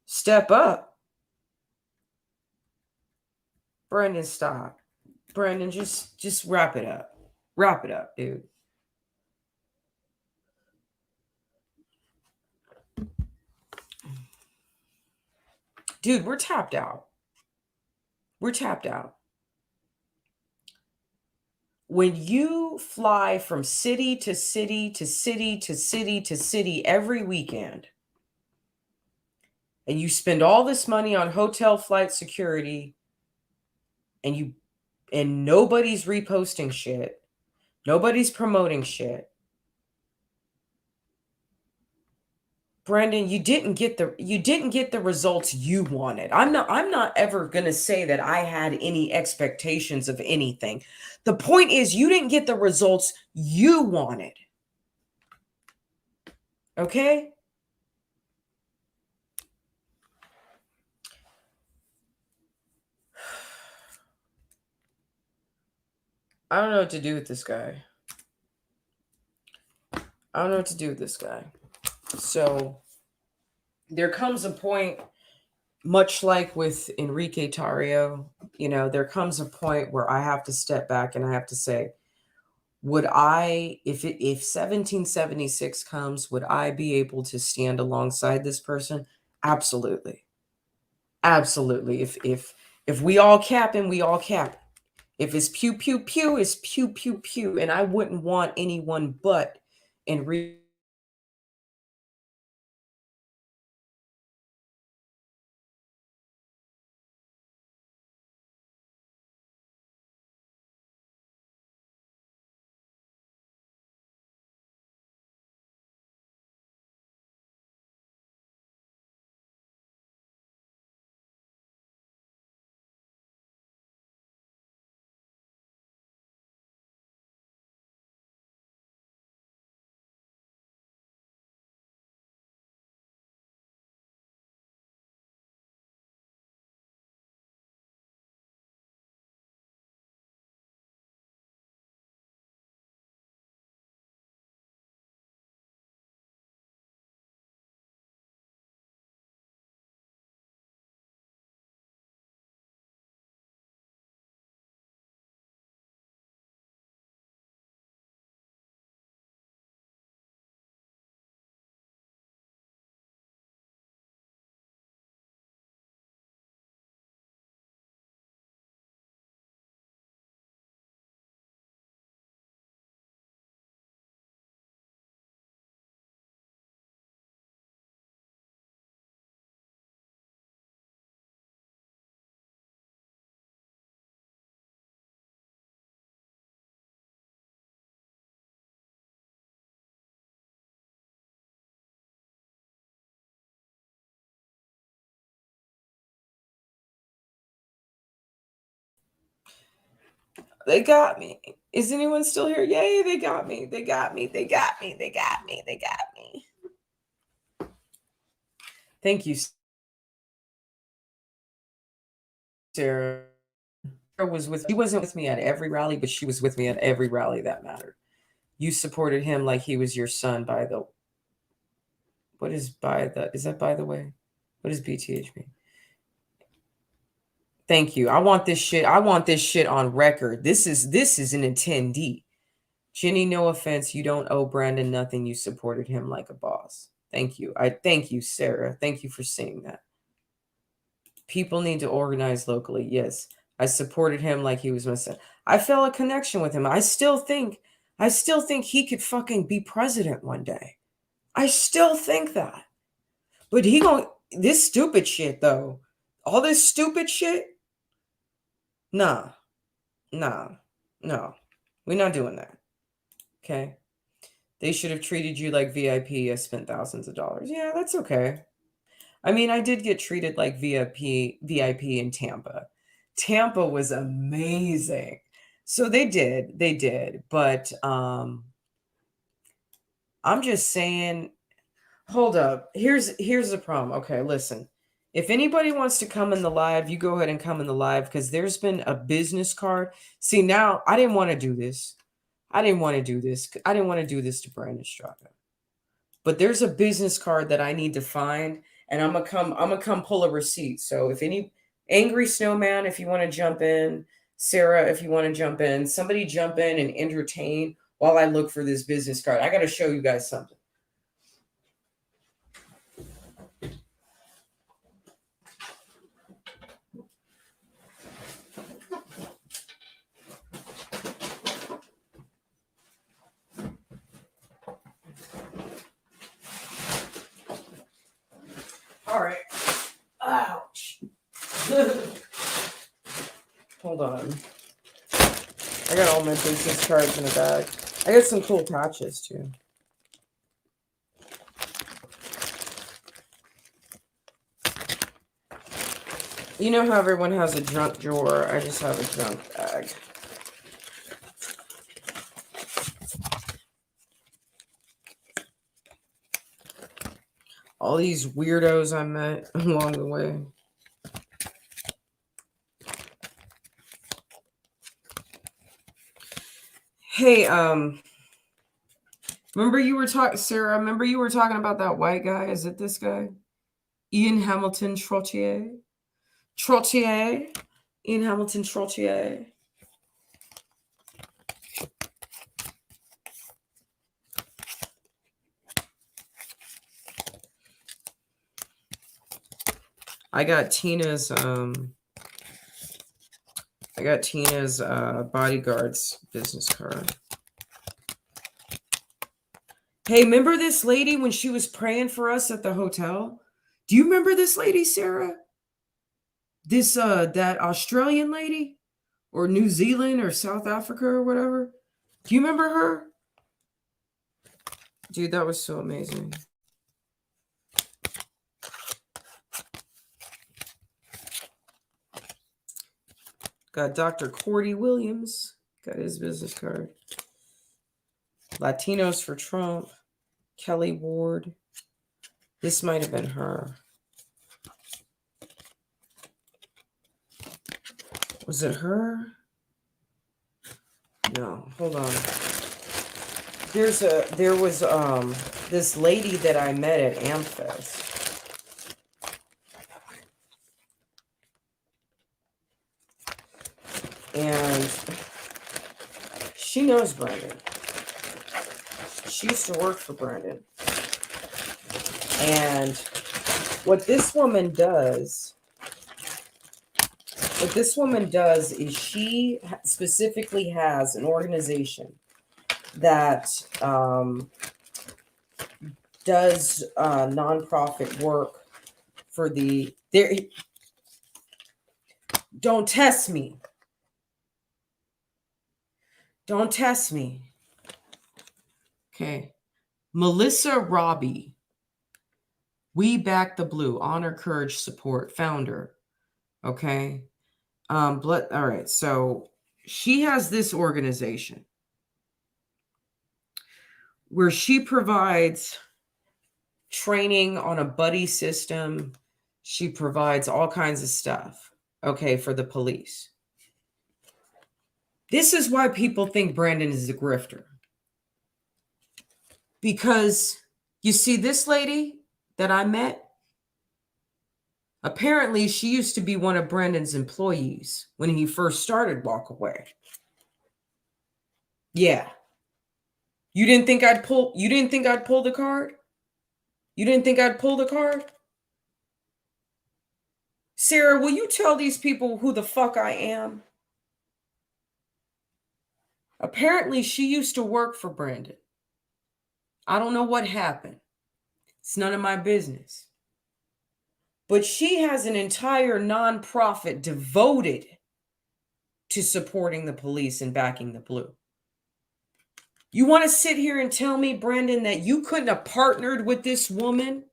Step up. Brandon, stop. Brandon, just wrap it up. Wrap it up, dude. Dude, we're tapped out. We're tapped out. When you fly from city to city to city to city to city every weekend, and you spend all this money on hotel flight security, and nobody's reposting shit, nobody's promoting shit, Brandon, you didn't get the results you wanted. I'm not ever going to say that I had any expectations of anything. The point is you didn't get the results you wanted. Okay? I don't know what to do with this guy. So there comes a point, much like with Enrique Tarrio, there comes a point where I have to step back and I have to say, would I, if 1776 comes, would I be able to stand alongside this person? Absolutely. Absolutely. If If we all capping, we all cap. If it's pew, pew, pew, it's pew, pew, pew. And I wouldn't want anyone but in They got me. Is anyone still here? Yay, they got me. They got me. They got me. They got me. They got me. Thank you, Sarah. She wasn't with me at every rally, but she was with me at every rally that mattered. You supported him like he was your son by the is that by the way? What does BTH mean? Thank you. I want this shit on record. This is an attendee. Jenny, no offense. You don't owe Brandon nothing. You supported him like a boss. Thank you. I thank you, Sarah. Thank you for saying that. People need to organize locally. Yes. I supported him like he was my son. I felt a connection with him. I still think he could fucking be president one day. I still think that. But this stupid shit though. All this stupid shit? Nah. No. We're not doing that. Okay. They should have treated you like VIP. I spent thousands of dollars. Yeah, that's okay. I mean, I did get treated like VIP in Tampa. Tampa was amazing. So they did. But I'm just saying, hold up. Here's the problem. Okay, listen. If anybody wants to come in the live, you go ahead and come in the live because there's been a business card. See, now I didn't want to do this. I didn't want to do this to Brandon Straka. But there's a business card that I need to find, and I'm gonna come pull a receipt. So if any Angry Snowman, if you want to jump in, Sarah, if you want to jump in, somebody jump in and entertain while I look for this business card. I got to show you guys something. All right. Ouch. Hold on. I got all my business cards in a bag. I got some cool patches too. You know how everyone has a junk drawer? I just have a junk bag. All these weirdos I met along the way. Hey, remember you were talking, Sarah, remember you were talking about that white guy? Is it this guy? Ian Hamilton Trottier? Ian Hamilton Trottier. I got Tina's I got Tina's bodyguard's business card. Hey, remember this lady when she was praying for us at the hotel? Do you remember this lady, Sarah? This that Australian lady, or New Zealand or South Africa or whatever? Do you remember her? Dude, that was so amazing. Got Dr. Cordy Williams. Got his business card. Latinos for Trump. Kelly Ward. This might have been her. Was it her? No, hold on. There was this lady that I met at Amfest. And she knows Brandon. She used to work for Brandon. And what this woman does is she specifically has an organization that does nonprofit work for the there. Don't test me. Don't test me. Okay. Melissa Robbie. We Back the Blue. Honor, Courage, Support. Founder. Okay. All right. So she has this organization where she provides training on a buddy system. She provides all kinds of stuff. Okay. For the police. This is why people think Brandon is a grifter. Because you see this lady that I met, apparently she used to be one of Brandon's employees when he first started Walk Away. Yeah. You didn't think I'd pull the card? You didn't think I'd pull the card? Sarah, will you tell these people who the fuck I am? Apparently, she used to work for Brandon. I don't know what happened. It's none of my business. But she has an entire nonprofit devoted to supporting the police and backing the blue. You want to sit here and tell me, Brandon, that you couldn't have partnered with this woman?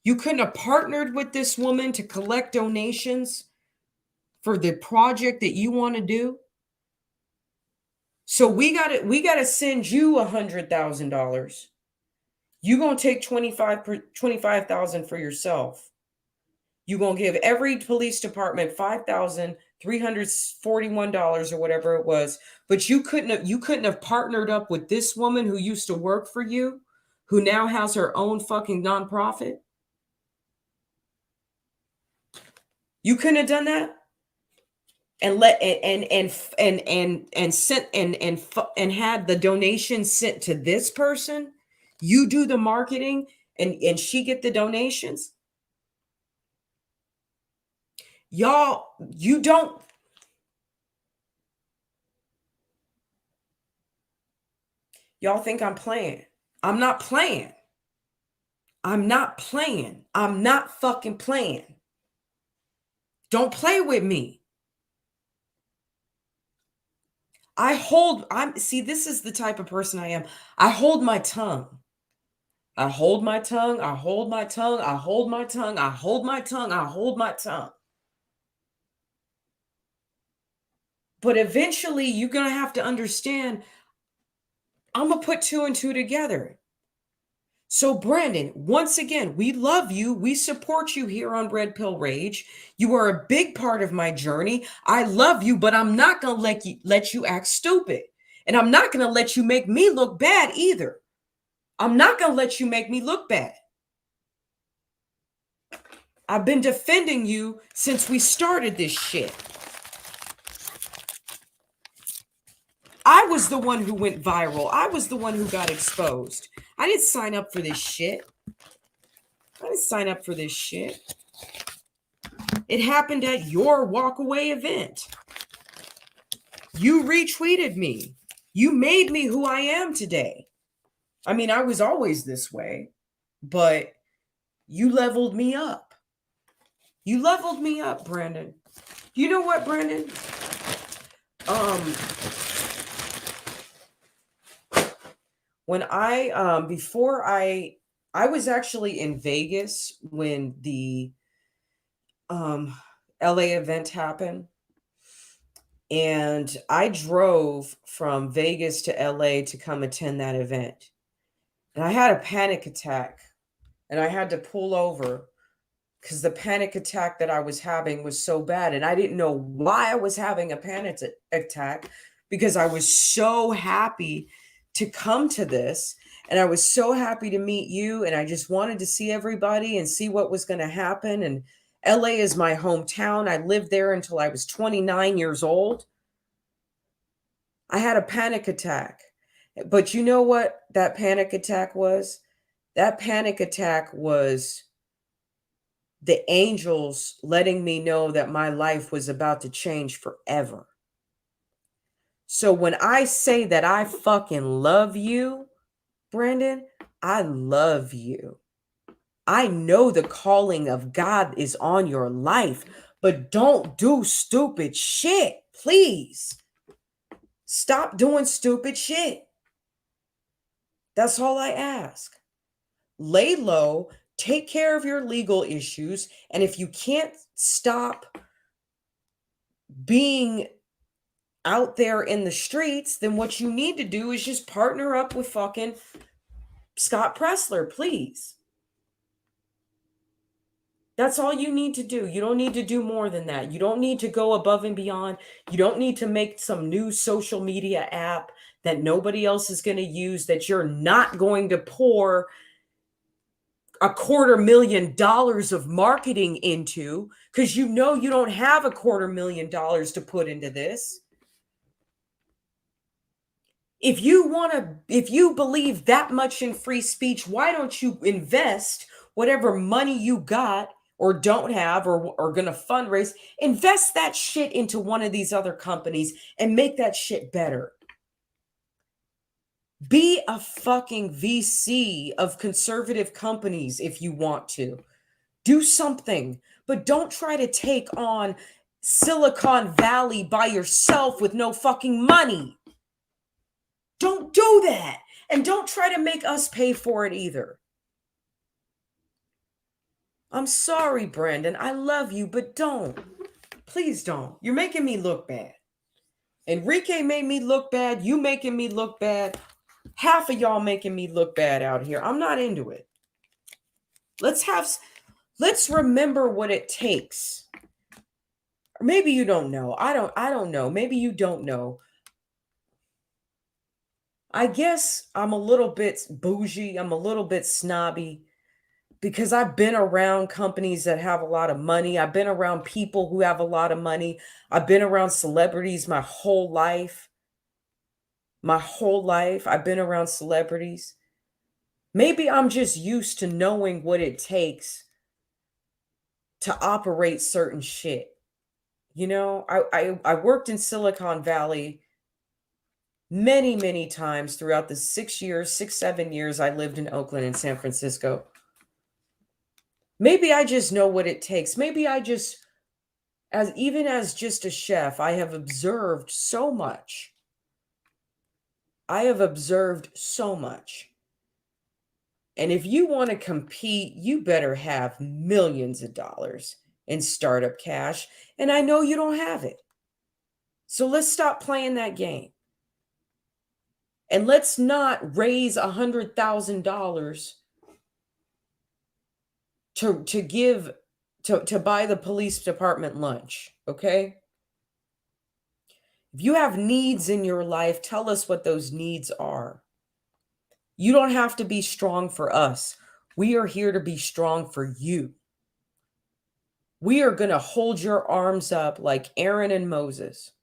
You couldn't have partnered with this woman to collect donations for the project that you want to do? So we got to send you $100,000. You're going to take $25,000 for yourself. You're going to give every police department $5,341 or whatever it was. But you couldn't have partnered up with this woman who used to work for you, who now has her own fucking nonprofit. You couldn't have done that? And sent and had the donation sent to this person. You do the marketing and she get the donations. Y'all, you don't. Y'all think I'm playing. I'm not playing. I'm not playing. I'm not fucking playing. Don't play with me. This is the type of person I am. I hold my tongue. I hold my tongue. I hold my tongue. I hold my tongue. I hold my tongue. I hold my tongue. But eventually you're going to have to understand, I'm going to put 2 and 2 together. So Brandon, once again, we love you. We support you here on Red Pill Rage. You are a big part of my journey. I love you, but I'm not going to let you act stupid. And I'm not going to let you make me look bad either. I'm not going to let you make me look bad. I've been defending you since we started this shit. I was the one who went viral. I was the one who got exposed. I didn't sign up for this shit. It happened at your walk away event. You retweeted me. You made me who I am today. I mean, I was always this way, but you leveled me up. You leveled me up, Brandon. You know what, Brandon? When I before I was actually in Vegas when the LA event happened, and I drove from Vegas to LA to come attend that event, and I had a panic attack, and I had to pull over because the panic attack that I was having was so bad, and I didn't know why I was having a panic attack, because I was so happy to come to this, and I was so happy to meet you, and I just wanted to see everybody and see what was going to happen. And LA is my hometown. I lived there until I was 29 years old. I had a panic attack. But you know what that panic attack was? That panic attack was the angels letting me know that my life was about to change forever. So when I say that I fucking love you, Brandon, I love you. I know the calling of God is on your life, but don't do stupid shit, please. Stop doing stupid shit. That's all I ask. Lay low, take care of your legal issues, and if you can't stop being out there in the streets, then what you need to do is just partner up with fucking Scott Pressler, please. That's all you need to do. You don't need to do more than that. You don't need to go above and beyond. You don't need to make some new social media app that nobody else is going to use, that you're not going to pour $250,000 of marketing into, because you know you don't have $250,000 to put into this. If you believe that much in free speech, why don't you invest whatever money you got or don't have or going to fundraise, invest that shit into one of these other companies and make that shit better. Be a fucking VC of conservative companies if you want to. Do something, but don't try to take on Silicon Valley by yourself with no fucking money. Don't do that. And don't try to make us pay for it either. I'm sorry, Brandon. I love you, but don't. Please don't. You're making me look bad. Enrique made me look bad. You making me look bad. Half of y'all making me look bad out here. I'm not into it. Let's remember what it takes. Or maybe you don't know. I don't know. Maybe you don't know. I guess I'm a little bit bougie. I'm a little bit snobby because I've been around companies that have a lot of money. I've been around people who have a lot of money. I've been around celebrities my whole life. I've been around celebrities. Maybe I'm just used to knowing what it takes to operate certain shit. You know, I worked in Silicon Valley many, many times throughout the 7 years I lived in Oakland and San Francisco. Maybe I just know what it takes. Maybe I just, as just a chef, I have observed so much. And if you want to compete, you better have millions of dollars in startup cash. And I know you don't have it. So let's stop playing that game. And let's not raise $100,000 to buy the police department lunch, okay? If you have needs in your life, tell us what those needs are. You don't have to be strong for us. We are here to be strong for you. We are going to hold your arms up like Aaron and Moses.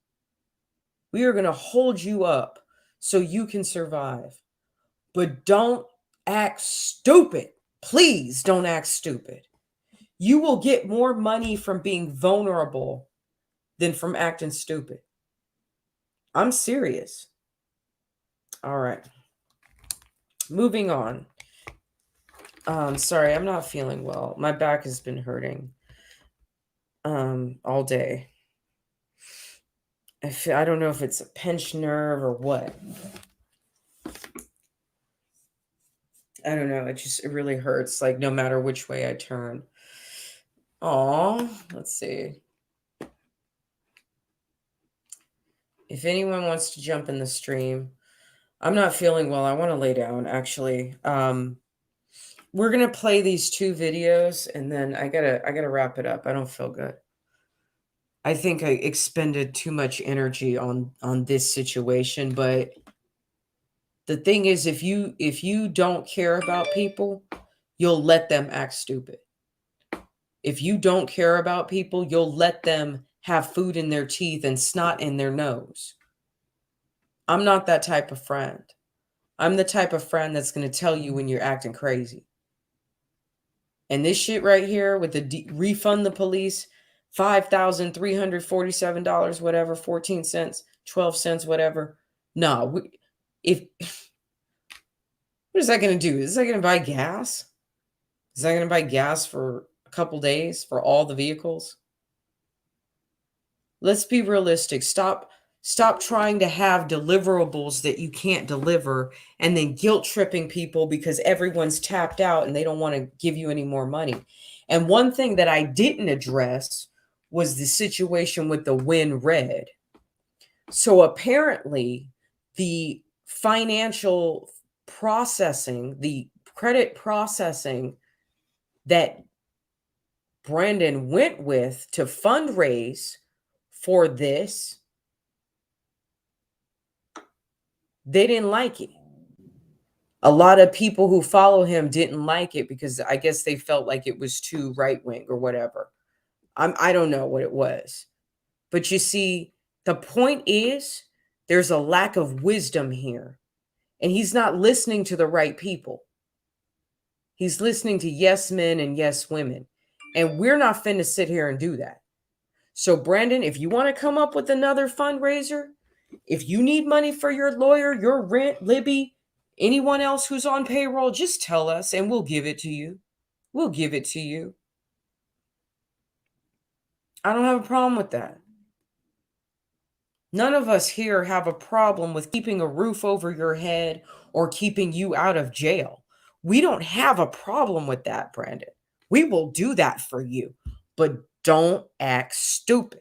We are going to hold you up so you can survive. But don't act stupid. Please don't act stupid. You will get more money from being vulnerable than from acting stupid. I'm serious. All right. Moving on. Sorry, I'm not feeling well. My back has been hurting all day. I don't know if it's a pinched nerve or what. I don't know. It really hurts, like no matter which way I turn. Oh, let's see. If anyone wants to jump in the stream, I'm not feeling well. I want to lay down, actually. We're gonna play these 2 videos, and then I gotta wrap it up. I don't feel good. I think I expended too much energy on this situation, but the thing is, if you don't care about people, you'll let them act stupid. If you don't care about people, you'll let them have food in their teeth and snot in their nose. I'm not that type of friend. I'm the type of friend that's going to tell you when you're acting crazy. And this shit right here with the refund the police $5,347, whatever, 14 cents, 12 cents, whatever. No, what is that going to do? Is that going to buy gas? Is that going to buy gas for a couple days for all the vehicles? Let's be realistic. Stop trying to have deliverables that you can't deliver and then guilt tripping people because everyone's tapped out and they don't want to give you any more money. And one thing that I didn't address was the situation with the WinRed. So apparently the financial processing, the credit processing that Brandon went with to fundraise for this, they didn't like it. A lot of people who follow him didn't like it because I guess they felt like it was too right-wing or whatever. I don't know what it was. But you see, the point is there's a lack of wisdom here. And he's not listening to the right people. He's listening to yes men and yes women. And we're not finna sit here and do that. So Brandon, if you want to come up with another fundraiser, if you need money for your lawyer, your rent, Libby, anyone else who's on payroll, just tell us and we'll give it to you. We'll give it to you. I don't have a problem with that. None of us here have a problem with keeping a roof over your head or keeping you out of jail. We don't have a problem with that, Brandon. We will do that for you, but don't act stupid.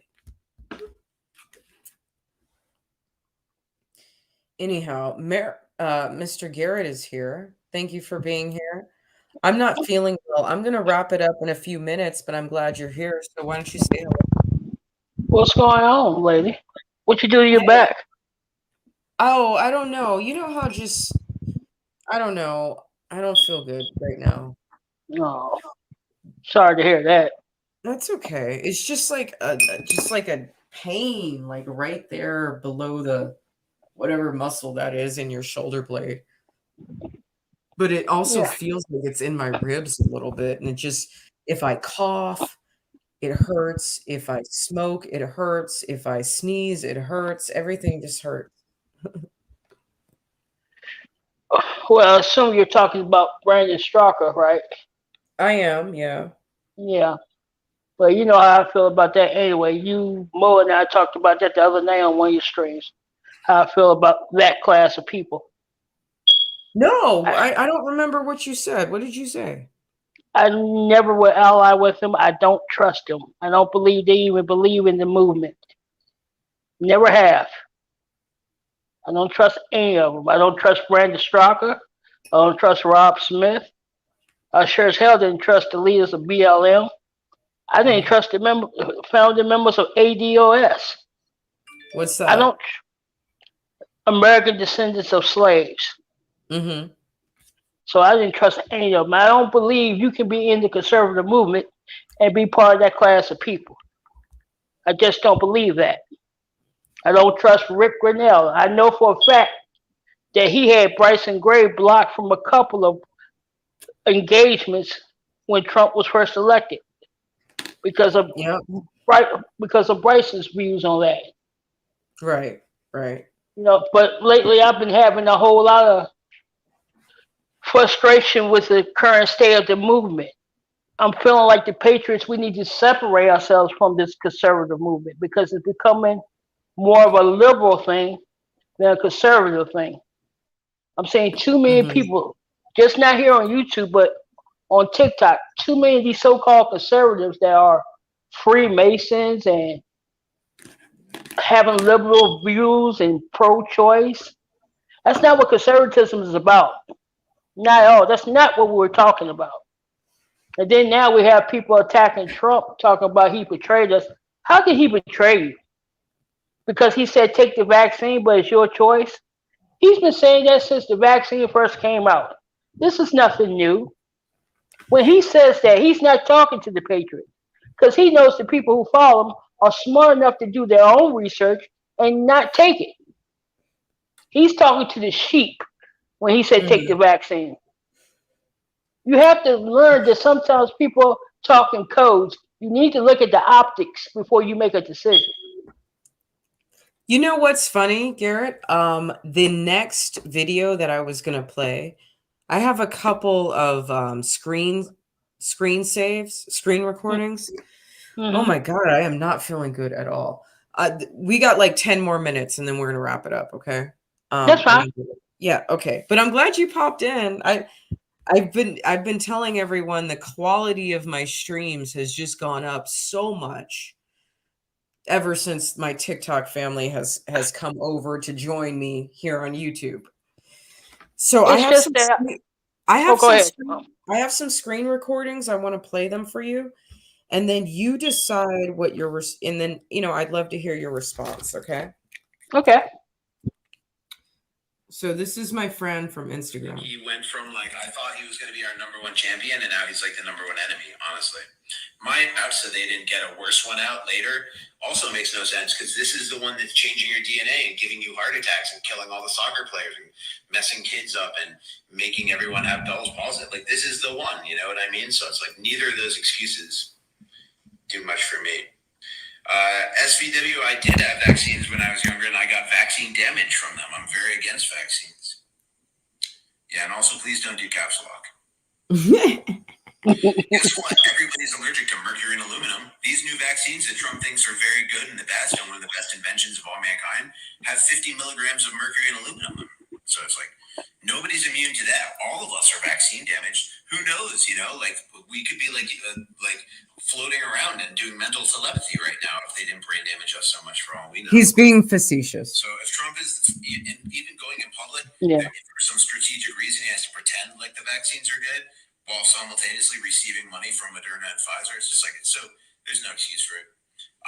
Anyhow, Mr. Garrett is here. Thank you for being here. I'm not feeling well. I'm going to wrap it up in a few minutes, but I'm glad you're here. So why don't you say hello? What's going on, lady? What you do to your back? Oh, I don't know. You know how I don't know. I don't feel good right now. Oh, sorry to hear that. That's okay. It's just like a pain, like right there below the whatever muscle that is in your shoulder blade. But it also feels like it's in my ribs a little bit. And it just, if I cough, it hurts. If I smoke, it hurts. If I sneeze, it hurts. Everything just hurts. Well, I assume you're talking about Brandon Straka, right? I am, yeah. Yeah. But you know how I feel about that anyway. Mo and I talked about that the other night on one of your streams. How I feel about that class of people. No, I don't remember what you said. What did you say? I never would ally with them. I don't trust them. I don't believe they even believe in the movement. Never have. I don't trust any of them. I don't trust Brandon Straka. I don't trust Rob Smith. I sure as hell didn't trust the leaders of BLM. I didn't trust the founding members of ADOS. What's that? I don't. American descendants of slaves. Mm-hmm. So I didn't trust any of them. I don't believe you can be in the conservative movement and be part of that class of people. I just don't believe that. I don't trust Rick Grinnell. I know for a fact that he had Bryson Gray blocked from a couple of engagements when Trump was first elected because of Bryson's views on that. Right. Right. You know, but lately I've been having a whole lot of frustration with the current state of the movement. I'm feeling like the Patriots, we need to separate ourselves from this conservative movement because it's becoming more of a liberal thing than a conservative thing. I'm saying too many Hmm. people, just not here on YouTube, but on TikTok, too many of these so-called conservatives that are Freemasons and having liberal views and pro-choice. That's not what conservatism is about. Not at all. That's not what we were talking about. And then now we have people attacking Trump, talking about he betrayed us. How did he betray you? Because he said take the vaccine, but it's your choice. He's been saying that since the vaccine first came out. This is nothing new. When he says that, he's not talking to the Patriots because he knows the people who follow him are smart enough to do their own research and not take it. He's talking to the sheep when he said take the Hmm. vaccine. You have to learn that sometimes people talk in codes. You need to look at the optics before you make a decision. You know what's funny, Garrett? The next video that I was gonna play, I have a couple of screen saves, screen recordings. Oh Mm-hmm. my God, I am not feeling good at all. We got like 10 more minutes and then we're gonna wrap it up, okay? That's fine. Yeah, okay. But I'm glad you popped in. I've been telling everyone the quality of my streams has just gone up so much ever since my TikTok family has come over to join me here on YouTube. So I It's have just some that. I Oh, have go some ahead. I have some screen recordings. I want to play them for you. And then you decide what your and then I'd love to hear your response, okay? Okay. So this is my friend from Instagram. He went from like, I thought he was going to be our #1 champion, and now he's like the #1 enemy, honestly. My out so they didn't get a worse one out later also makes no sense because this is the one that's changing your DNA and giving you heart attacks and killing all the soccer players and messing kids up and making everyone have Bell's palsy. Like, this is the one, you know what I mean? So it's like neither of those excuses do much for me. SVW, I did have vaccines when I was younger, and I got vaccine damage from them. I'm very against vaccines. Yeah, and also please don't do caps lock. Guess what? Everybody's allergic to mercury and aluminum. These new vaccines that Trump thinks are very good and the best and one of the best inventions of all mankind have 50 milligrams of mercury and aluminum. So it's like, nobody's immune to that. All of us are vaccine damaged. Who knows, like we could be like floating around and doing mental telepathy right now if they didn't brain damage us so much for all we know. He's being facetious. So if Trump is even going in public, Yeah. for some strategic reason, he has to pretend like the vaccines are good while simultaneously receiving money from Moderna and Pfizer. It's just like, so there's no excuse for it.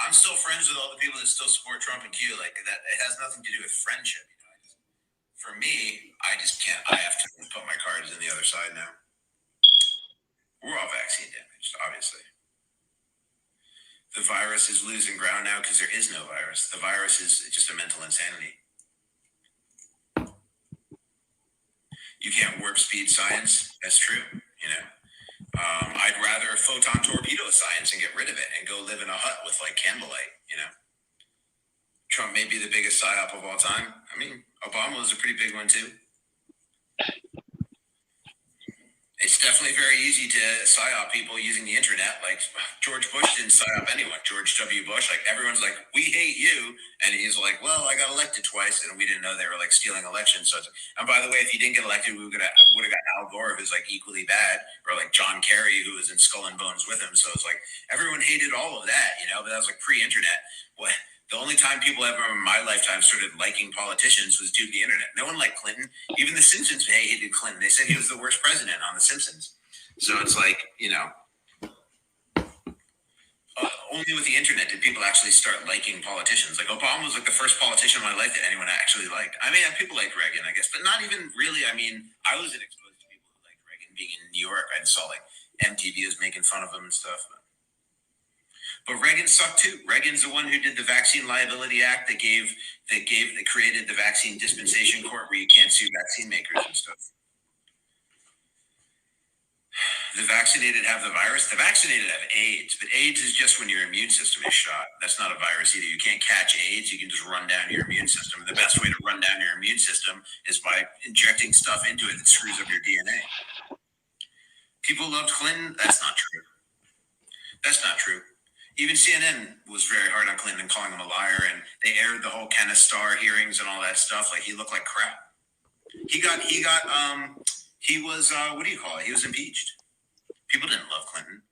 I'm still friends with all the people that still support Trump and Q. Like that, it has nothing to do with friendship. For me, I just can't. I have to put my cards in the other side now. We're all vaccine damaged, obviously. The virus is losing ground now because there is no virus. The virus is just a mental insanity. You can't warp speed science. That's true. I'd rather photon torpedo science and get rid of it and go live in a hut with like candlelight. Trump may be the biggest psyop of all time. I mean, Obama was a pretty big one too. It's definitely very easy to psyop people using the internet. Like George Bush didn't psyop anyone. George W. Bush, like everyone's like, we hate you. And he's like, well, I got elected twice and we didn't know they were like stealing elections. So, and by the way, if he didn't get elected, we would have got Al Gore, who's like equally bad, or like John Kerry, who was in Skull and Bones with him. So it's like, everyone hated all of that, but that was like pre-internet. What? The only time people ever in my lifetime started liking politicians was due to the internet. No one liked Clinton. Even the Simpsons hated Clinton. They said he was the worst president on the Simpsons. So it's like, only with the internet did people actually start liking politicians. Like Obama was like the first politician in my life that anyone actually liked. I mean, people liked Reagan, I guess, but not even really. I mean, I wasn't exposed to people who liked Reagan. Being in New York, I saw like MTV was making fun of him and stuff. But Reagan sucked too. Reagan's the one who did the Vaccine Liability Act that created the Vaccine Dispensation Court where you can't sue vaccine makers and stuff. The vaccinated have the virus. The vaccinated have AIDS, but AIDS is just when your immune system is shot. That's not a virus either. You can't catch AIDS. You can just run down your immune system. The best way to run down your immune system is by injecting stuff into it that screws up your DNA. People loved Clinton. That's not true. That's not true. Even CNN was very hard on Clinton and calling him a liar, and they aired the whole Kenneth Starr hearings and all that stuff. Like, he looked like crap. He was what do you call it? He was impeached. People didn't love Clinton.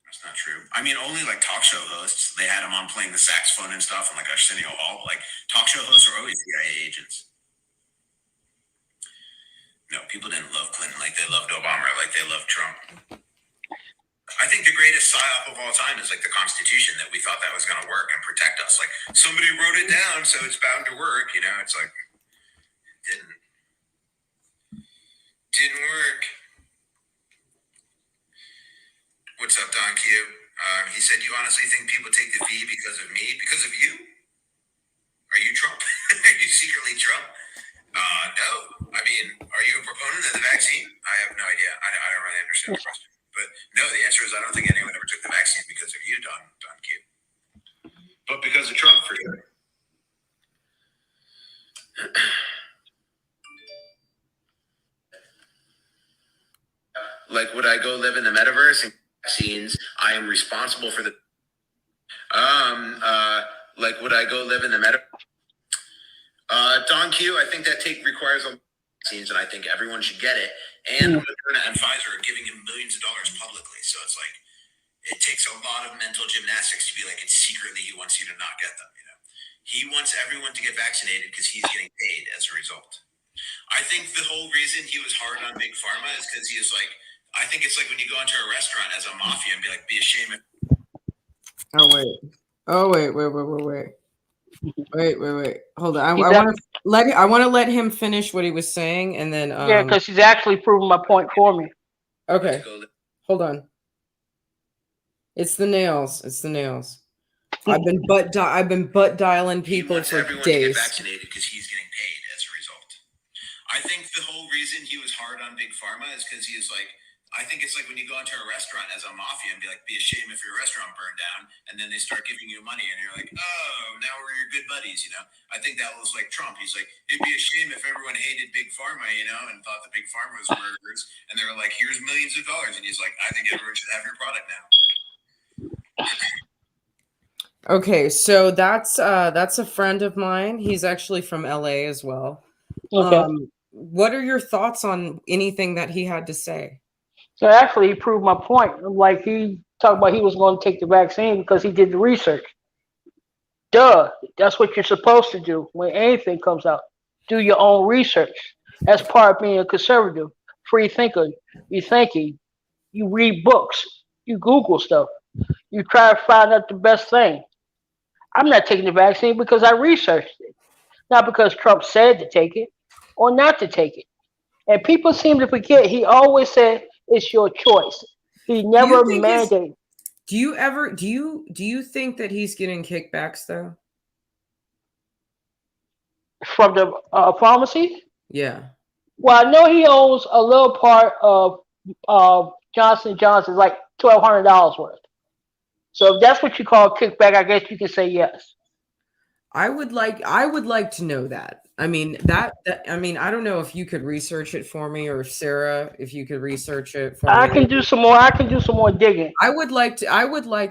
That's not true. I mean, only like talk show hosts. They had him on playing the saxophone and stuff, and like Arsenio Hall. Like, talk show hosts are always CIA agents. No, people didn't love Clinton like they loved Obama, or like they loved Trump. I think the greatest psyop of all time is like the Constitution, that we thought that was going to work and protect us. Like, somebody wrote it down, so it's bound to work. You know, it's like, didn't work. What's up, Don Q? He said, you honestly think people take the V because of me? Because of you? Are you Trump? Are you secretly Trump? No. I mean, are you a proponent of the vaccine? I have no idea. I don't really understand the question. But no, the answer is I don't think anyone ever took the vaccine because of you, Don Q. But because of Trump, for sure. Like, would I go live in the metaverse and vaccines? I am responsible for the. Like, would I go live in the metaverse? Don Q, I think that requires a vaccines, and I think everyone should get it. And Moderna and Pfizer are giving him millions of dollars publicly, so it's like it takes a lot of mental gymnastics to be like, it's secretly he wants you to not get them. You know, he wants everyone to get vaccinated because he's getting paid as a result. I think the whole reason he was hard on Big Pharma is because he is like, I think it's like when you go into a restaurant as a mafia and be like, be ashamed of. Wait. Hold on. I want to let him finish what he was saying, and then yeah, because he's actually proving my point for me. Okay. Hold on. It's the nails. I've been butt dialing people for days. To get vaccinated because he's getting paid as a result. I think the whole reason he was hard on Big Pharma is because he is like, I think it's like when you go into a restaurant as a mafia and be like, be ashamed if your restaurant burned down, and then they start giving you money, and you're like, oh, now we're your good buddies, you know? I think that was like Trump. He's like, it'd be a shame if everyone hated Big Pharma, you know, and thought that Big Pharma was murderers, and they were like, here's millions of dollars, and he's like, I think everyone should have your product now. Okay, so that's a friend of mine. He's actually from LA as well. Okay. What are your thoughts on anything that he had to say? So actually, he proved my point. Like, he talked about he was going to take the vaccine because he did the research. Duh, that's what you're supposed to do when anything comes out. Do your own research. That's part of being a conservative, free thinker. You're thinking, you read books, you Google stuff, you try to find out the best thing. I'm not taking the vaccine because I researched it, not because Trump said to take it or not to take it. And people seem to forget he always said, it's your choice. He never mandated. Do you think that he's getting kickbacks though? From the pharmacy? Yeah. Well, I know he owns a little part of Johnson & Johnson's, like $1,200 worth. So if that's what you call kickback, I guess you can say yes. I would like to know that. I mean, I don't know if you could research it for me, or Sarah, if you could research it for me. I can do some more digging. I would like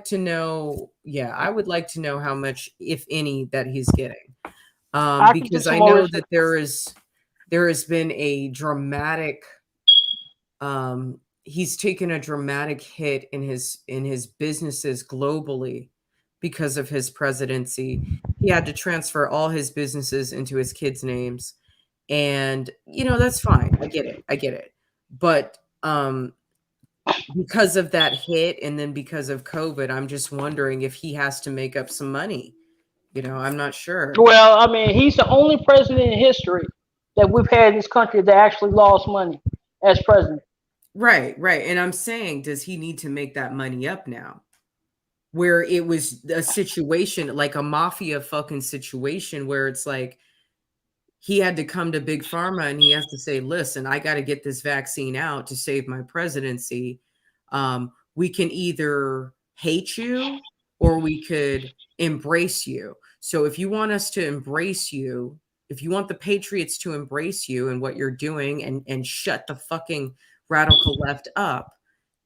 to know. Yeah, I would like to know how much, if any, that he's getting. Because I know that there has been a dramatic. He's taken a dramatic hit in his businesses globally because of his presidency. He had to transfer all his businesses into his kids' names. And, that's fine. I get it. But because of that hit, and then because of COVID, I'm just wondering if he has to make up some money. I'm not sure. Well, I mean, he's the only president in history that we've had in this country that actually lost money as president. Right. And I'm saying, does he need to make that money up now? Where it was a situation like a mafia fucking situation where it's like, he had to come to Big Pharma and he has to say, listen, I got to get this vaccine out to save my presidency. We can either hate you or we could embrace you. So if you want us to embrace you, if you want the Patriots to embrace you and what you're doing and shut the fucking radical left up,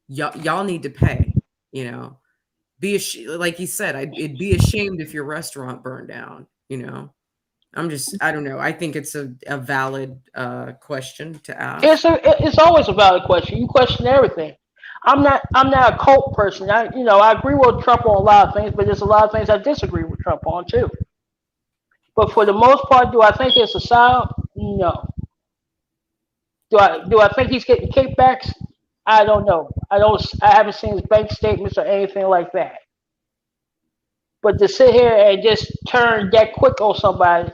y'all need to pay, you know. Like he said, it'd be ashamed if your restaurant burned down, you know. I don't know. I think it's a valid question to ask. It's always a valid question. You question everything. I'm not a cult person. I agree with Trump on a lot of things, but there's a lot of things I disagree with Trump on too. But for the most part, do I think it's a psyop? No. Do I think he's getting kickbacks? I don't know. I haven't seen his bank statements or anything like that. But to sit here and just turn that quick on somebody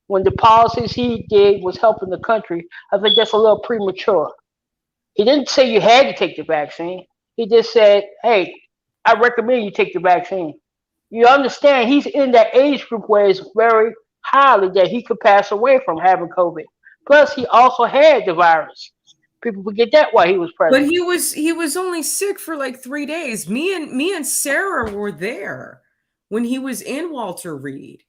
when the policies he did was helping the country, I think that's a little premature. He didn't say you had to take the vaccine. He just said, hey, I recommend you take the vaccine. You understand he's in that age group where it's very highly that he could pass away from having COVID. Plus, he also had the virus. People forget that while he was president. But he was only sick for like 3 days. Me and Sarah were there when he was in Walter Reed.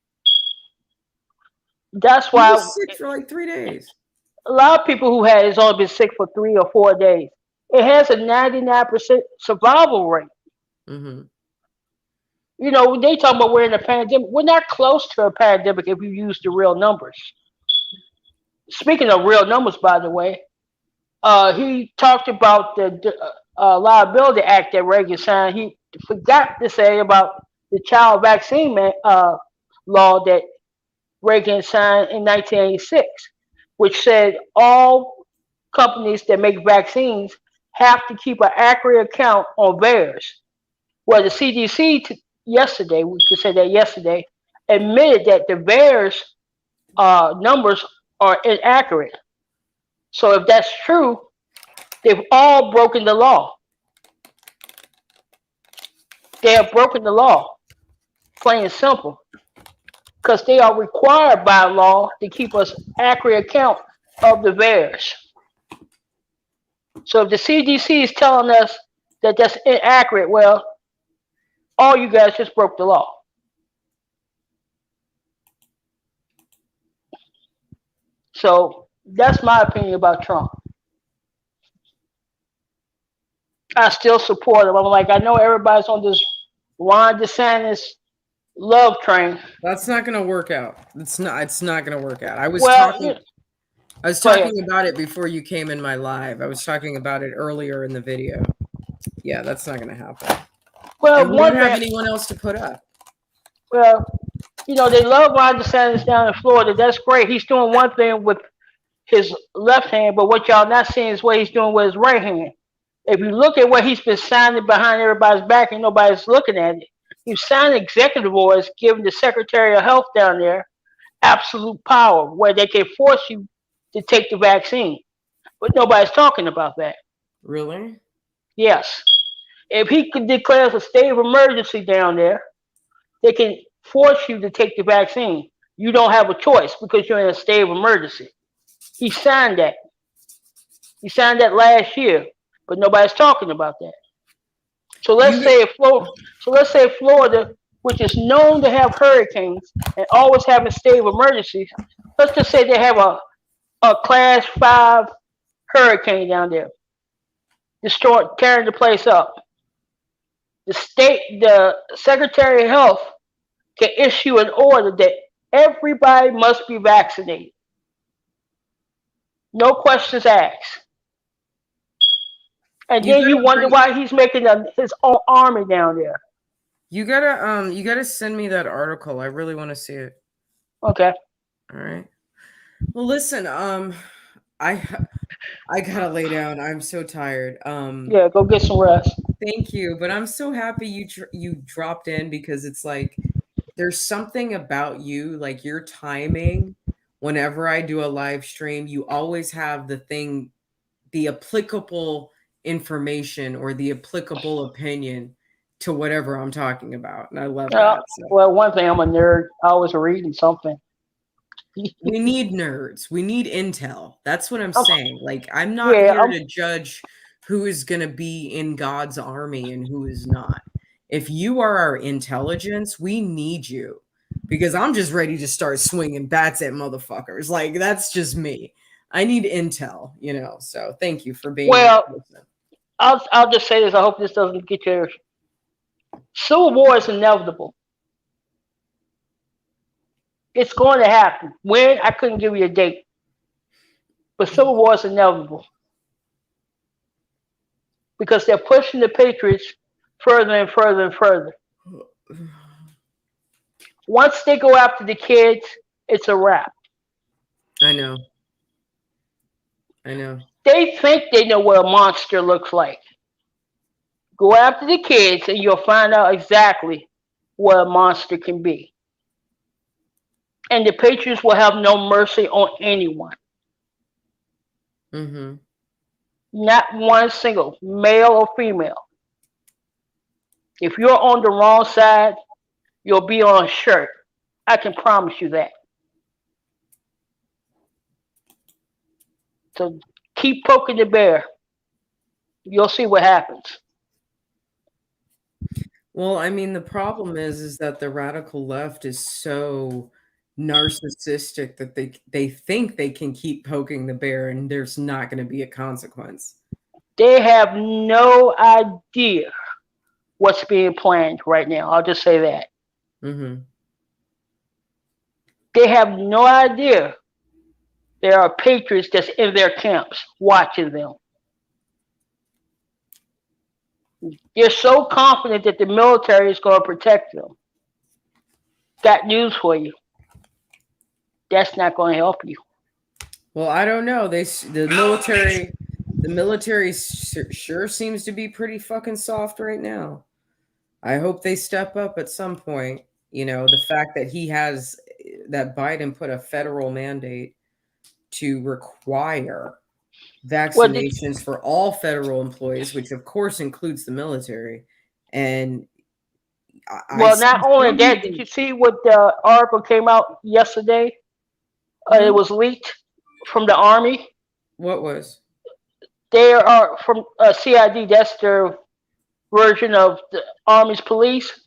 That's why he was sick for like 3 days. A lot of people who had it's only been sick for 3 or 4 days. It has a 99% survival rate. Mm-hmm. You know, they talk about we're in a pandemic. We're not close to a pandemic if you use the real numbers. Speaking of real numbers, by the way, he talked about the Liability Act that Reagan signed. He forgot to say about the child vaccine law that Reagan signed in 1986, which said all companies that make vaccines have to keep an accurate account on VAERS. Well, the CDC yesterday, we could say that yesterday, admitted that the VAERS numbers are inaccurate. So if that's true, they've all broken the law. They have broken the law, plain and simple, because they are required by law to keep us accurate account of the VAERS. So if the CDC is telling us that that's inaccurate, well, all you guys just broke the law. So that's my opinion about Trump. I still support him. I'm like, I know everybody's on this Ron DeSantis love train. That's not going to work out. It's not going to work out. I was talking about it before you came in my live. I was talking about it earlier in the video. Yeah, that's not going to happen. Well, we don't have anyone else to put up. Well, you know, they love Ron DeSantis down in Florida. That's great. He's doing one thing with his left hand, but what y'all not seeing is what he's doing with his right hand. If you look at what he's been signing behind everybody's back and nobody's looking at it, he's signed executive orders giving the Secretary of Health down there absolute power where they can force you to take the vaccine. But nobody's talking about that. Really? Yes. If he could declare a state of emergency down there, they can force you to take the vaccine. You don't have a choice because you're in a state of emergency. He signed that. He signed that last year, but nobody's talking about that. So let's say Florida, which is known to have hurricanes and always have a state of emergency, let's just say they have a class 5 hurricane down there, tearing the place up. The Secretary of Health can issue an order that everybody must be vaccinated. No questions asked. And then you wonder why he's making his own army down there. You gotta send me that article. I really want to see it. Okay. All right. Well, listen, I gotta lay down. I'm so tired. Yeah, go get some rest. Thank you, but I'm so happy you dropped in because it's like there's something about you, like your timing. Whenever I do a live stream, you always have the applicable information or the applicable opinion to whatever I'm talking about, and I love that. So. Well, one thing, I'm a nerd. I always reading something. We need nerds. We need intel. That's what I'm saying. Like, I'm not Yeah, here to judge who is going to be in God's army and who is not. If you are our intelligence, we need you, because I'm just ready to start swinging bats at motherfuckers. Like, that's just me. I need intel, you know. So thank you for being that well, person. I'll just say this. I hope this doesn't get your civil war is inevitable. It's going to happen. When? I couldn't give you a date. But civil war is inevitable because they're pushing the Patriots further and further and further. Once they go after the kids, it's a wrap. I know. I know. They think they know what a monster looks like. Go after the kids and you'll find out exactly what a monster can be. And the Patriots will have no mercy on anyone. Mm-hmm. Not one single, male or female. If you're on the wrong side, you'll be on a shirt. I can promise you that. So keep poking the bear. You'll see what happens. Well, I mean, the problem is that the radical left is so narcissistic that they think they can keep poking the bear and there's not going to be a consequence. They have no idea what's being planned right now. I'll just say that. Mm-hmm. They have no idea there are patriots that's in their camps watching them. They're so confident that the military is going to protect them. Got news for you. That's not going to help you. Well, I don't know. The military sure seems to be pretty fucking soft right now. I hope they step up at some point. You know, the fact that that Biden put a federal mandate to require vaccinations for all federal employees, which of course includes the military. And not only that, did you see what the article came out yesterday? It was leaked from the Army. What was? They are from CID. That's their version of the Army's police.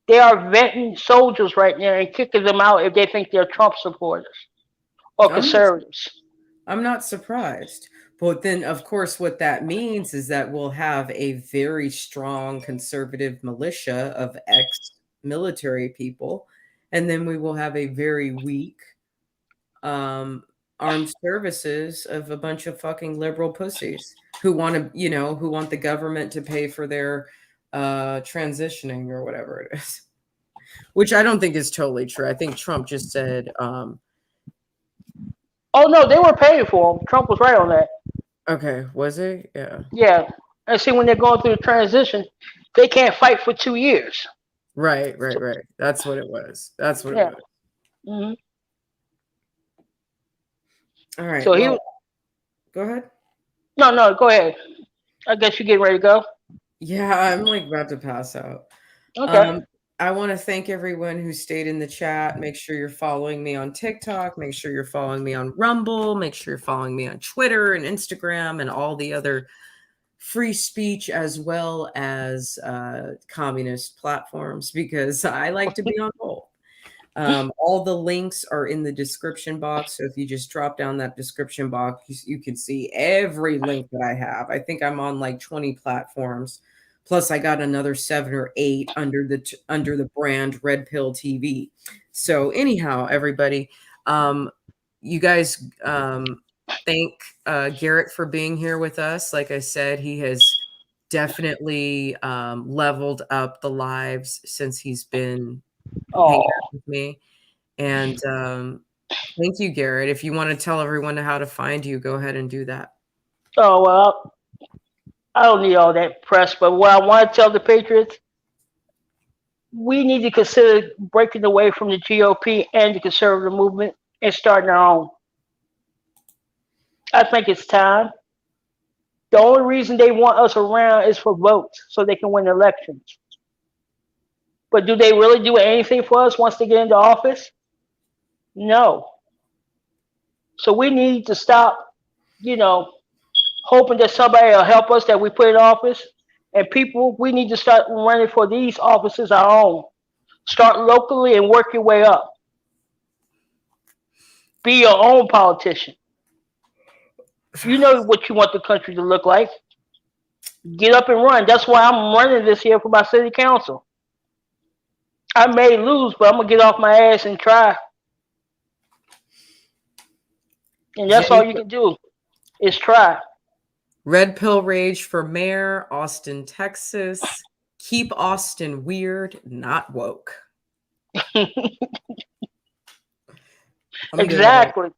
They are venting soldiers right now and kicking them out if they think they're Trump supporters or conservatives. I'm not surprised. But then, of course, what that means is that we'll have a very strong conservative militia of ex-military people, and then we will have a very weak armed services of a bunch of fucking liberal pussies who want the government to pay for their transitioning or whatever it is. Which I don't think is totally true. I think Trump just said oh no, they were paying for them. Trump was right on that. Okay, was he? Yeah. Yeah. And see, when they're going through the transition, they can't fight for 2 years. Right. That's what it was. It was. Mm-hmm. All right. So go ahead. No, go ahead. I guess you're getting ready to go. Yeah, I'm like about to pass out. Okay. I want to thank everyone who stayed in the chat. Make sure you're following me on TikTok. Make sure you're following me on Rumble. Make sure you're following me on Twitter and Instagram and all the other free speech as well as communist platforms, because I like to be on both. All the links are in the description box. So if you just drop down that description box, you can see every link that I have. I think I'm on like 20 platforms. Plus, I got another 7 or 8 under the brand Red Pill TV. So anyhow, everybody, you guys thank Garrett for being here with us. Like I said, he has definitely leveled up the lives since he's been hanging out with me. And thank you, Garrett. If you want to tell everyone how to find you, go ahead and do that. Oh, well, I don't need all that press, but what I want to tell the Patriots, we need to consider breaking away from the GOP and the conservative movement and starting our own. I think it's time. The only reason they want us around is for votes, so they can win elections. But do they really do anything for us once they get into office? No. So we need to stop, hoping that somebody will help us that we put in office. And people, we need to start running for these offices our own. Start locally and work your way up. Be your own politician. You know what you want the country to look like. Get up and run. That's why I'm running this year for my city council. I may lose, but I'm gonna get off my ass and try. And that's all you can do is try. Red Pill Rage for mayor, Austin, Texas. Keep Austin weird, not woke. Exactly.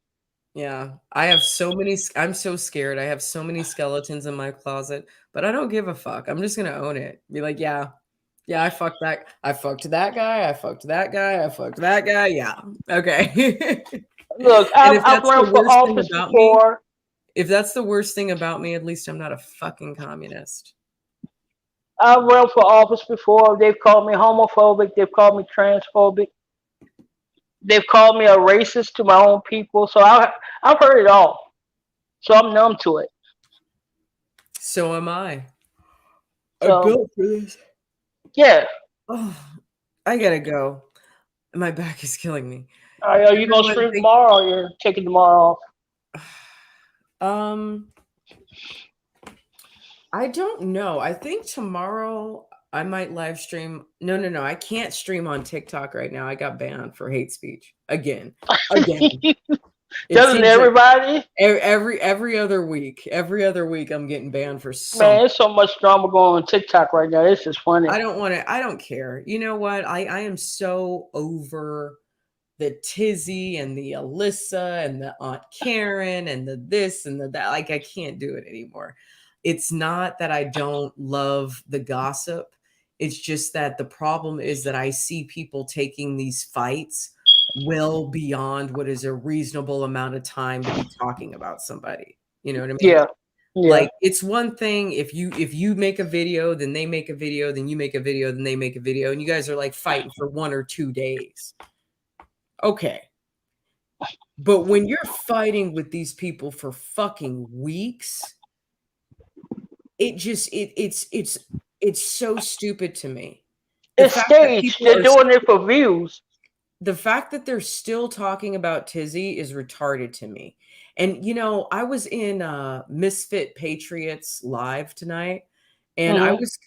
Yeah, I have so many. I'm so scared. I have so many skeletons in my closet, but I don't give a fuck. I'm just gonna own it. Be like, yeah, I fucked that. I fucked that guy. I fucked that guy. I fucked that guy. Yeah, okay. Look, I've run for office before. If that's the worst thing about me, at least I'm not a fucking communist. I've run for office before. They've called me homophobic. They've called me transphobic. They've called me a racist to my own people. So I've heard it all. So I'm numb to it. So am I. So, I'm built for this. Yeah. Oh, I gotta go. My back is killing me. Are you gonna stream tomorrow, or you're taking tomorrow off? I don't know. I think tomorrow I might live stream. No. I can't stream on TikTok right now. I got banned for hate speech again. Doesn't everybody? Like every other week. Every other week I'm getting banned for something. Man, there's so much drama going on TikTok right now. This is funny. I don't care. You know what? I am so over the Tizzy and the Alyssa and the Aunt Karen and the this and the that. Like, I can't do it anymore. It's not that I don't love the gossip. It's just that the problem is that I see people taking these fights well beyond what is a reasonable amount of time to be talking about somebody. You know what I mean? Yeah. Like, it's one thing if you make a video, then they make a video, then you make a video, then they make a video, and you guys are like fighting for 1 or 2 days. Okay. But when you're fighting with these people for fucking weeks, it's so stupid to me. It's staged. They're doing it for views. The fact that they're still talking about Tizzy is retarded to me. And I was in Misfit Patriots live tonight, and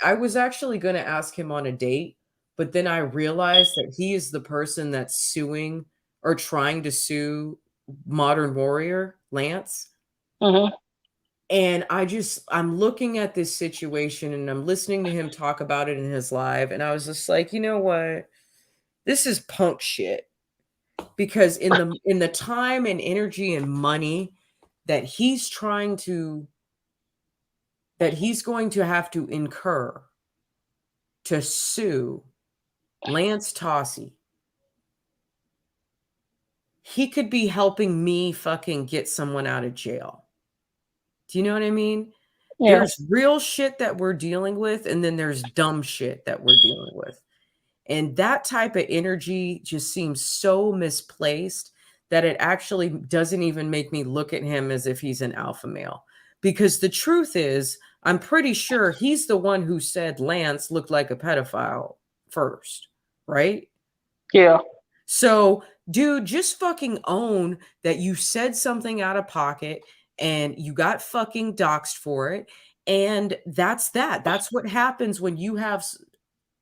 I was actually going to ask him on a date, but then I realized that he is the person that's suing or trying to sue Modern Warrior Lance. And I'm looking at this situation and I'm listening to him talk about it in his live. And I was just like, you know what? This is punk shit. Because in the time and energy and money that he's going to have to incur to sue Lance Tossi, he could be helping me fucking get someone out of jail. Do you know what I mean? Yeah. There's real shit that we're dealing with, and then there's dumb shit that we're dealing with. And that type of energy just seems so misplaced that it actually doesn't even make me look at him as if he's an alpha male. Because the truth is, I'm pretty sure he's the one who said Lance looked like a pedophile first, right? Yeah. So, dude, just fucking own that you said something out of pocket and you got fucking doxxed for it. And that's that. That's what happens when you have,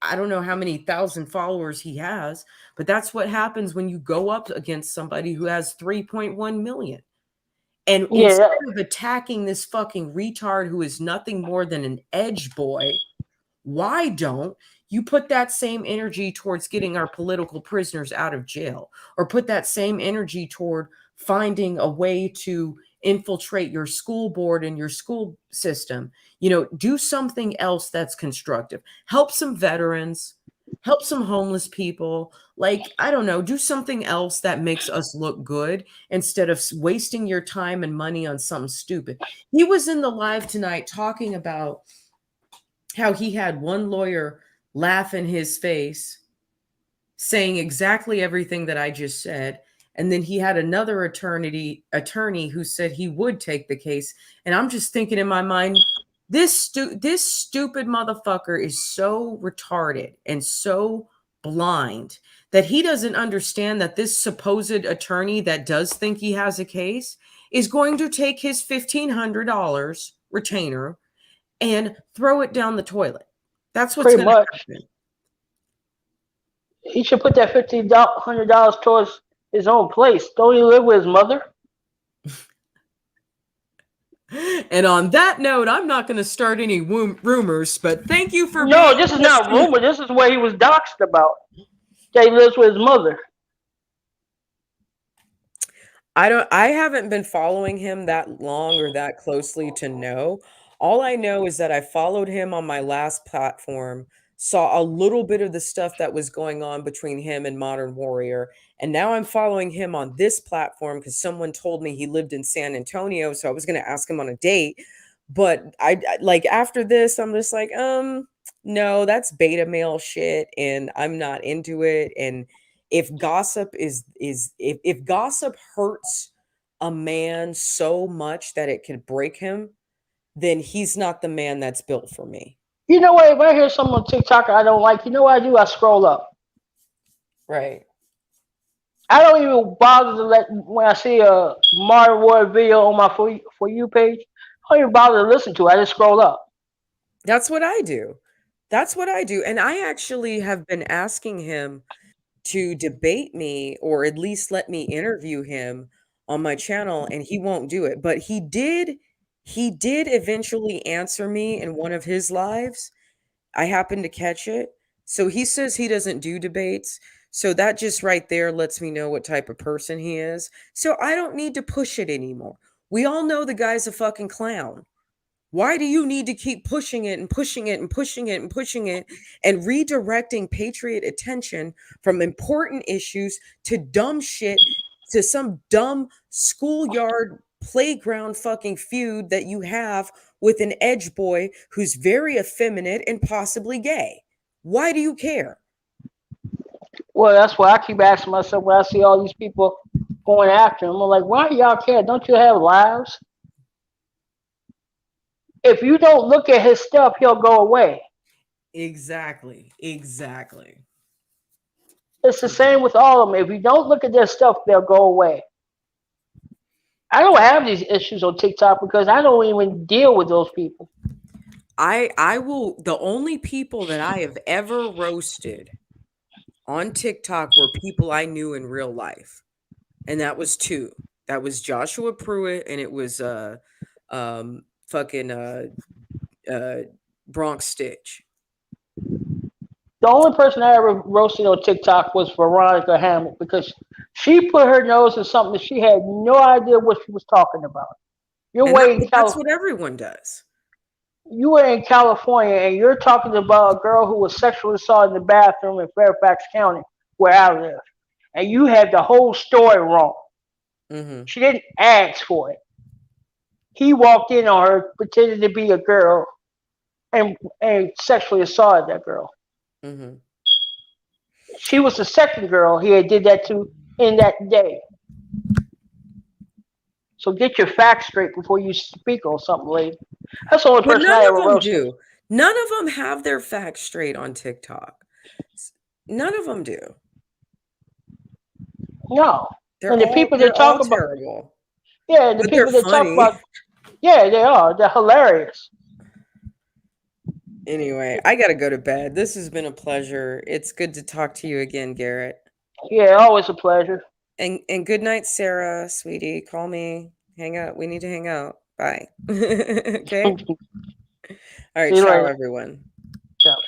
I don't know how many thousand followers he has, but that's what happens when you go up against somebody who has 3.1 million. And instead of attacking this fucking retard who is nothing more than an edge boy, why don't you put that same energy towards getting our political prisoners out of jail, or put that same energy toward finding a way to infiltrate your school board and your school system? Do something else that's constructive. Help some veterans, help some homeless people. Like, I don't know, do something else that makes us look good instead of wasting your time and money on something stupid. He was in the live tonight talking about how he had one lawyer laugh in his face, saying exactly everything that I just said. And then he had another attorney who said he would take the case. And I'm just thinking in my mind, this stupid motherfucker is so retarded and so blind that he doesn't understand that this supposed attorney that does think he has a case is going to take his $1,500 retainer and throw it down the toilet. That's what's Pretty going to much. happen. He should put that $1,500 towards his own place. Don't he live with his mother? And on that note, I'm not going to start any rumors, but thank you for No, this is not rumor. This is what he was doxxed about. That he lives with his mother. I haven't been following him that long or that closely to know. All I know is that I followed him on my last platform, saw a little bit of the stuff that was going on between him and Modern Warrior, and now I'm following him on this platform because someone told me he lived in San Antonio, so I was going to ask him on a date. But I like after this, I'm just like, no, that's beta male shit, and I'm not into it. And if gossip if gossip hurts a man so much that it could break him, then he's not the man that's built for me. You know what? If I hear someone on TikTok I don't like, you know what I do? I scroll up. Right. I don't even bother to when I see a Modern Warrior video on my for you page, I don't even bother to listen to it. I just scroll up. That's what I do. That's what I do. And I actually have been asking him to debate me or at least let me interview him on my channel, and he won't do it. But he did eventually answer me in one of his lives. I happened to catch it. So he says he doesn't do debates. So that just right there lets me know what type of person he is. So I don't need to push it anymore. We all know the guy's a fucking clown. Why do you need to keep pushing it and pushing it and pushing it and pushing it and redirecting patriot attention from important issues to dumb shit, to some dumb schoolyard playground fucking feud that you have with an edge boy who's very effeminate and possibly gay? Why do you care? Well, that's why I keep asking myself when I see all these people going after him. I'm like, why do y'all care? Don't you have lives? If you don't look at his stuff, he'll go away. Exactly. Exactly. It's the same with all of them. If you don't look at their stuff, they'll go away. I don't have these issues on TikTok because I don't even deal with those people. I will, the only people that I have ever roasted on TikTok were people I knew in real life. And that was two. That was Joshua Pruitt, and it was Bronx Stitch. The only person I ever roasted on TikTok was Veronica Hamill because she put her nose in something that she had no idea what she was talking about. That's what everyone does. You were in California and you're talking about a girl who was sexually assaulted in the bathroom in Fairfax County, where I live, and you had the whole story wrong. Mm-hmm. She didn't ask for it. He walked in on her, pretended to be a girl, and sexually assaulted that girl. Mm-hmm. She was the second girl he had did that to in that day. So get your facts straight before you speak on something, lady. That's the only person I ever roasted. None of them have their facts straight on TikTok. None of them do. No. And the people that talk about terrible. Yeah, the people that talk about yeah, they are. They're hilarious. Anyway, I gotta go to bed. This has been a pleasure. It's good to talk to you again, Garrett. Yeah, always a pleasure. And good night, Sarah, sweetie. Call me. Hang out. We need to hang out. Bye. Okay. All right. Ciao, everyone.